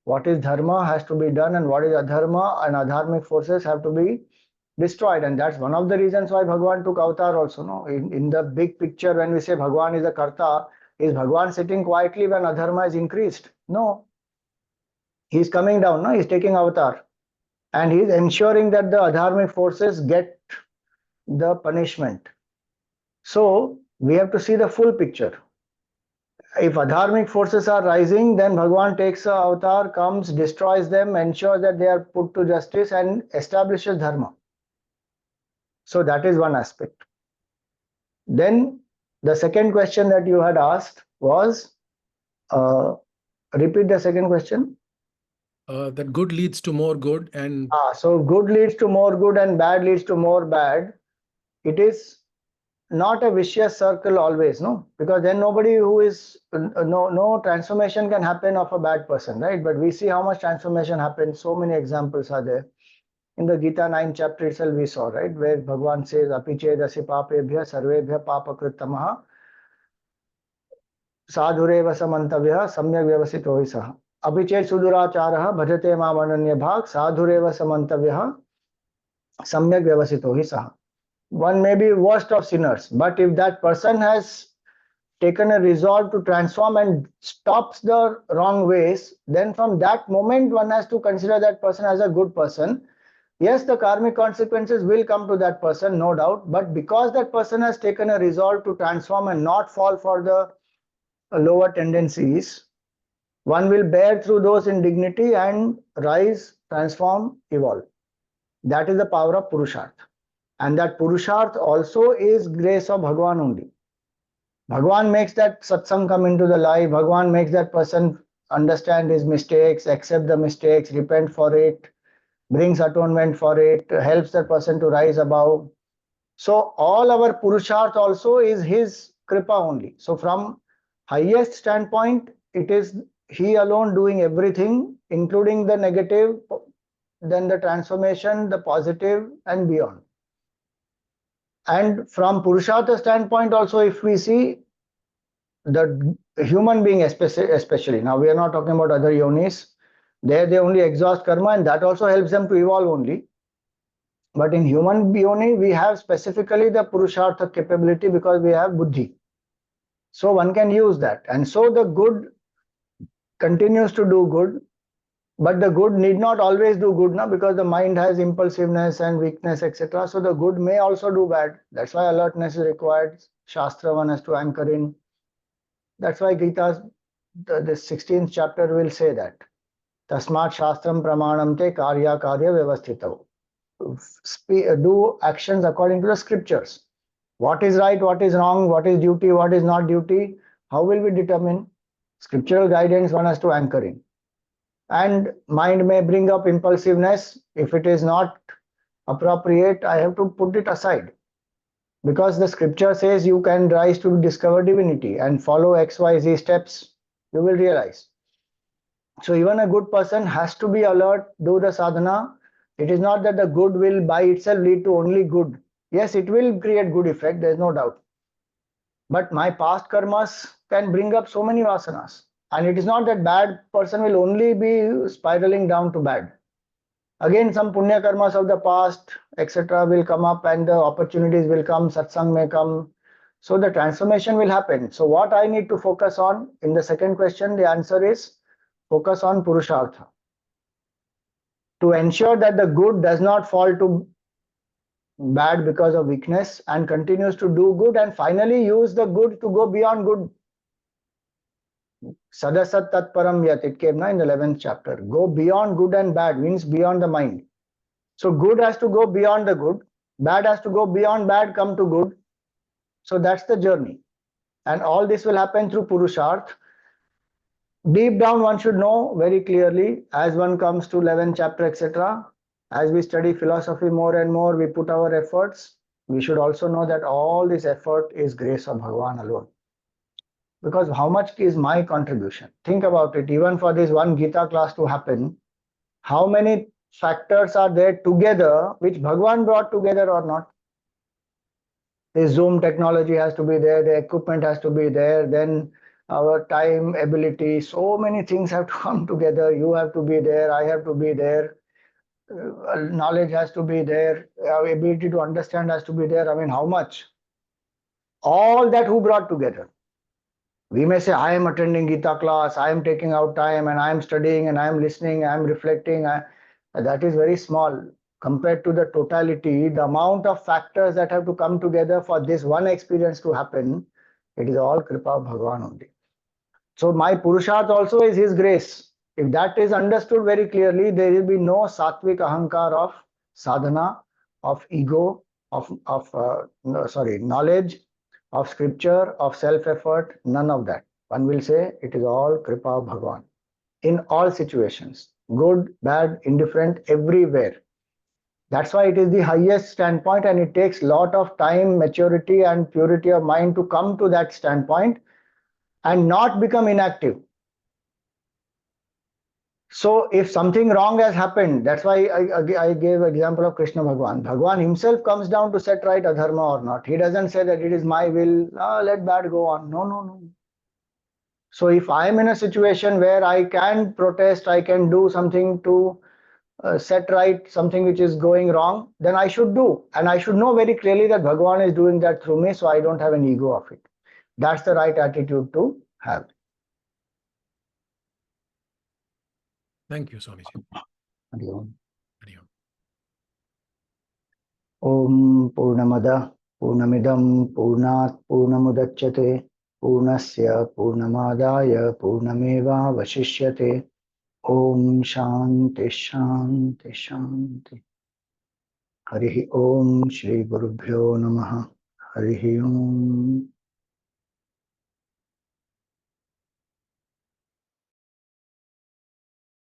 what is dharma has to be done, and what is adharma and adharmic forces have to be destroyed. And that's one of the reasons why Bhagwan took avatar also. No, in the big picture, when we say Bhagwan is a karta, is Bhagwan sitting quietly when adharma is increased? No. He's coming down, no? He's taking avatar. And he's ensuring that the adharmic forces get the punishment. So we have to see the full picture. If adharmic forces are rising, then Bhagwan takes a avatar, comes, destroys them, ensures that they are put to justice, and establishes dharma. So that is one aspect. Then the second question that you had asked was, repeat the second question. That good leads to more good, and So good leads to more good and bad leads to more bad. It is not a vicious circle always, no, because then nobody who is no transformation can happen of a bad person, right? But we see how much transformation happens. So many examples are there. In the Gita 9th chapter itself, we saw, right, where Bhagwan says, Apichedasi papebhya sarvebhya papakritamaha sadhurev samantavya samyak vyavasito hi saha. Apiched suduracharah bhajate mam ananya bhag sadhurev samantavya samyak vyavasito hi saha. One may be worst of sinners, but if that person has taken a resolve to transform and stops the wrong ways, then from that moment one has to consider that person as a good person. Yes, the karmic consequences will come to that person, no doubt, but because that person has taken a resolve to transform and not fall for the lower tendencies, one will bear through those in dignity and rise, transform, evolve. That is the power of Purushartha. And that Purusharth also is grace of Bhagwan only. Bhagwan makes that satsang come into the life. Bhagwan makes that person understand his mistakes, accept the mistakes, repent for it, brings atonement for it, helps that person to rise above. So all our Purusharth also is his Kripa only. So from highest standpoint, it is he alone doing everything, including the negative, then the transformation, the positive, and beyond. And from Purushartha standpoint also, if we see the human being especially, now we are not talking about other yonis, there they only exhaust karma and that also helps them to evolve only. But in human yoni, we have specifically the Purushartha capability because we have buddhi. So one can use that. And so the good continues to do good, but the good need not always do good now because the mind has impulsiveness and weakness, etc. So the good may also do bad. That's why alertness is required. Shastra one has to anchor in. That's why Gita's the 16th chapter will say that. Tasmat Shastram Pramanam Te Karya Karya Vyavasthitav. Do actions according to the scriptures. What is right, what is wrong, what is duty, what is not duty, how will we determine? Scriptural guidance one has to anchor in. And mind may bring up impulsiveness. If it is not appropriate, I have to put it aside. Because the scripture says you can rise to discover divinity and follow XYZ steps, you will realize. So even a good person has to be alert, do the sadhana. It is not that the good will by itself lead to only good. Yes, it will create good effect, there is no doubt. But my past karmas can bring up so many vasanas. And it is not that bad person will only be spiraling down to bad. Again, some punya karmas of the past, etc., will come up and the opportunities will come, satsang may come. So the transformation will happen. So what I need to focus on in the second question, the answer is focus on Purushartha. To ensure that the good does not fall to bad because of weakness and continues to do good and finally use the good to go beyond good. Sadasat Tatparam Yat, it came in the 11th chapter. Go beyond good and bad means beyond the mind. So good has to go beyond the good, bad has to go beyond bad, come to good. So that's the journey. And all this will happen through Purusharth. Deep down one should know very clearly as one comes to 11th chapter, etc. As we study philosophy more and more, we put our efforts. We should also know that all this effort is grace of Bhagavan alone. Because how much is my contribution? Think about it. Even for this one Gita class to happen, how many factors are there together which Bhagavan brought together or not? The Zoom technology has to be there, the equipment has to be there, then our time, ability, so many things have to come together. You have to be there, I have to be there, knowledge has to be there, our ability to understand has to be there. I mean, how much? All that who brought together? We may say, I am attending Gita class, I am taking out time and I am studying and I am listening, I am reflecting. That is very small. Compared to the totality, the amount of factors that have to come together for this one experience to happen, it is all Kripa of Bhagavan only. So my Purusharth also is his grace. If that is understood very clearly, there will be no sattvic ahankar of sadhana, of ego, of knowledge, of scripture, of self-effort, none of that. One will say it is all Kripa of Bhagavan. In all situations, good, bad, indifferent, everywhere. That's why it is the highest standpoint and it takes a lot of time, maturity and purity of mind to come to that standpoint and not become inactive. So if something wrong has happened, that's why I gave example of Krishna Bhagwan. Bhagwan himself comes down to set right adharma or not. He doesn't say that it is my will, let bad go on. No. So if I am in a situation where I can protest, I can do something to set right something which is going wrong, then I should do. And I should know very clearly that Bhagwan is doing that through me, so I don't have an ego of it. That's the right attitude to have. Thank you, Swamiji. Hari Om. Hari Om. Om Purnamada Purnamidam Purnat Purnamudachyate Purnasya Purnamadaya Purnameva Vashishyate. Om Shanti Shanti Shanti. Harihi Om Shri Gurubhyo Namaha. Harihi Om.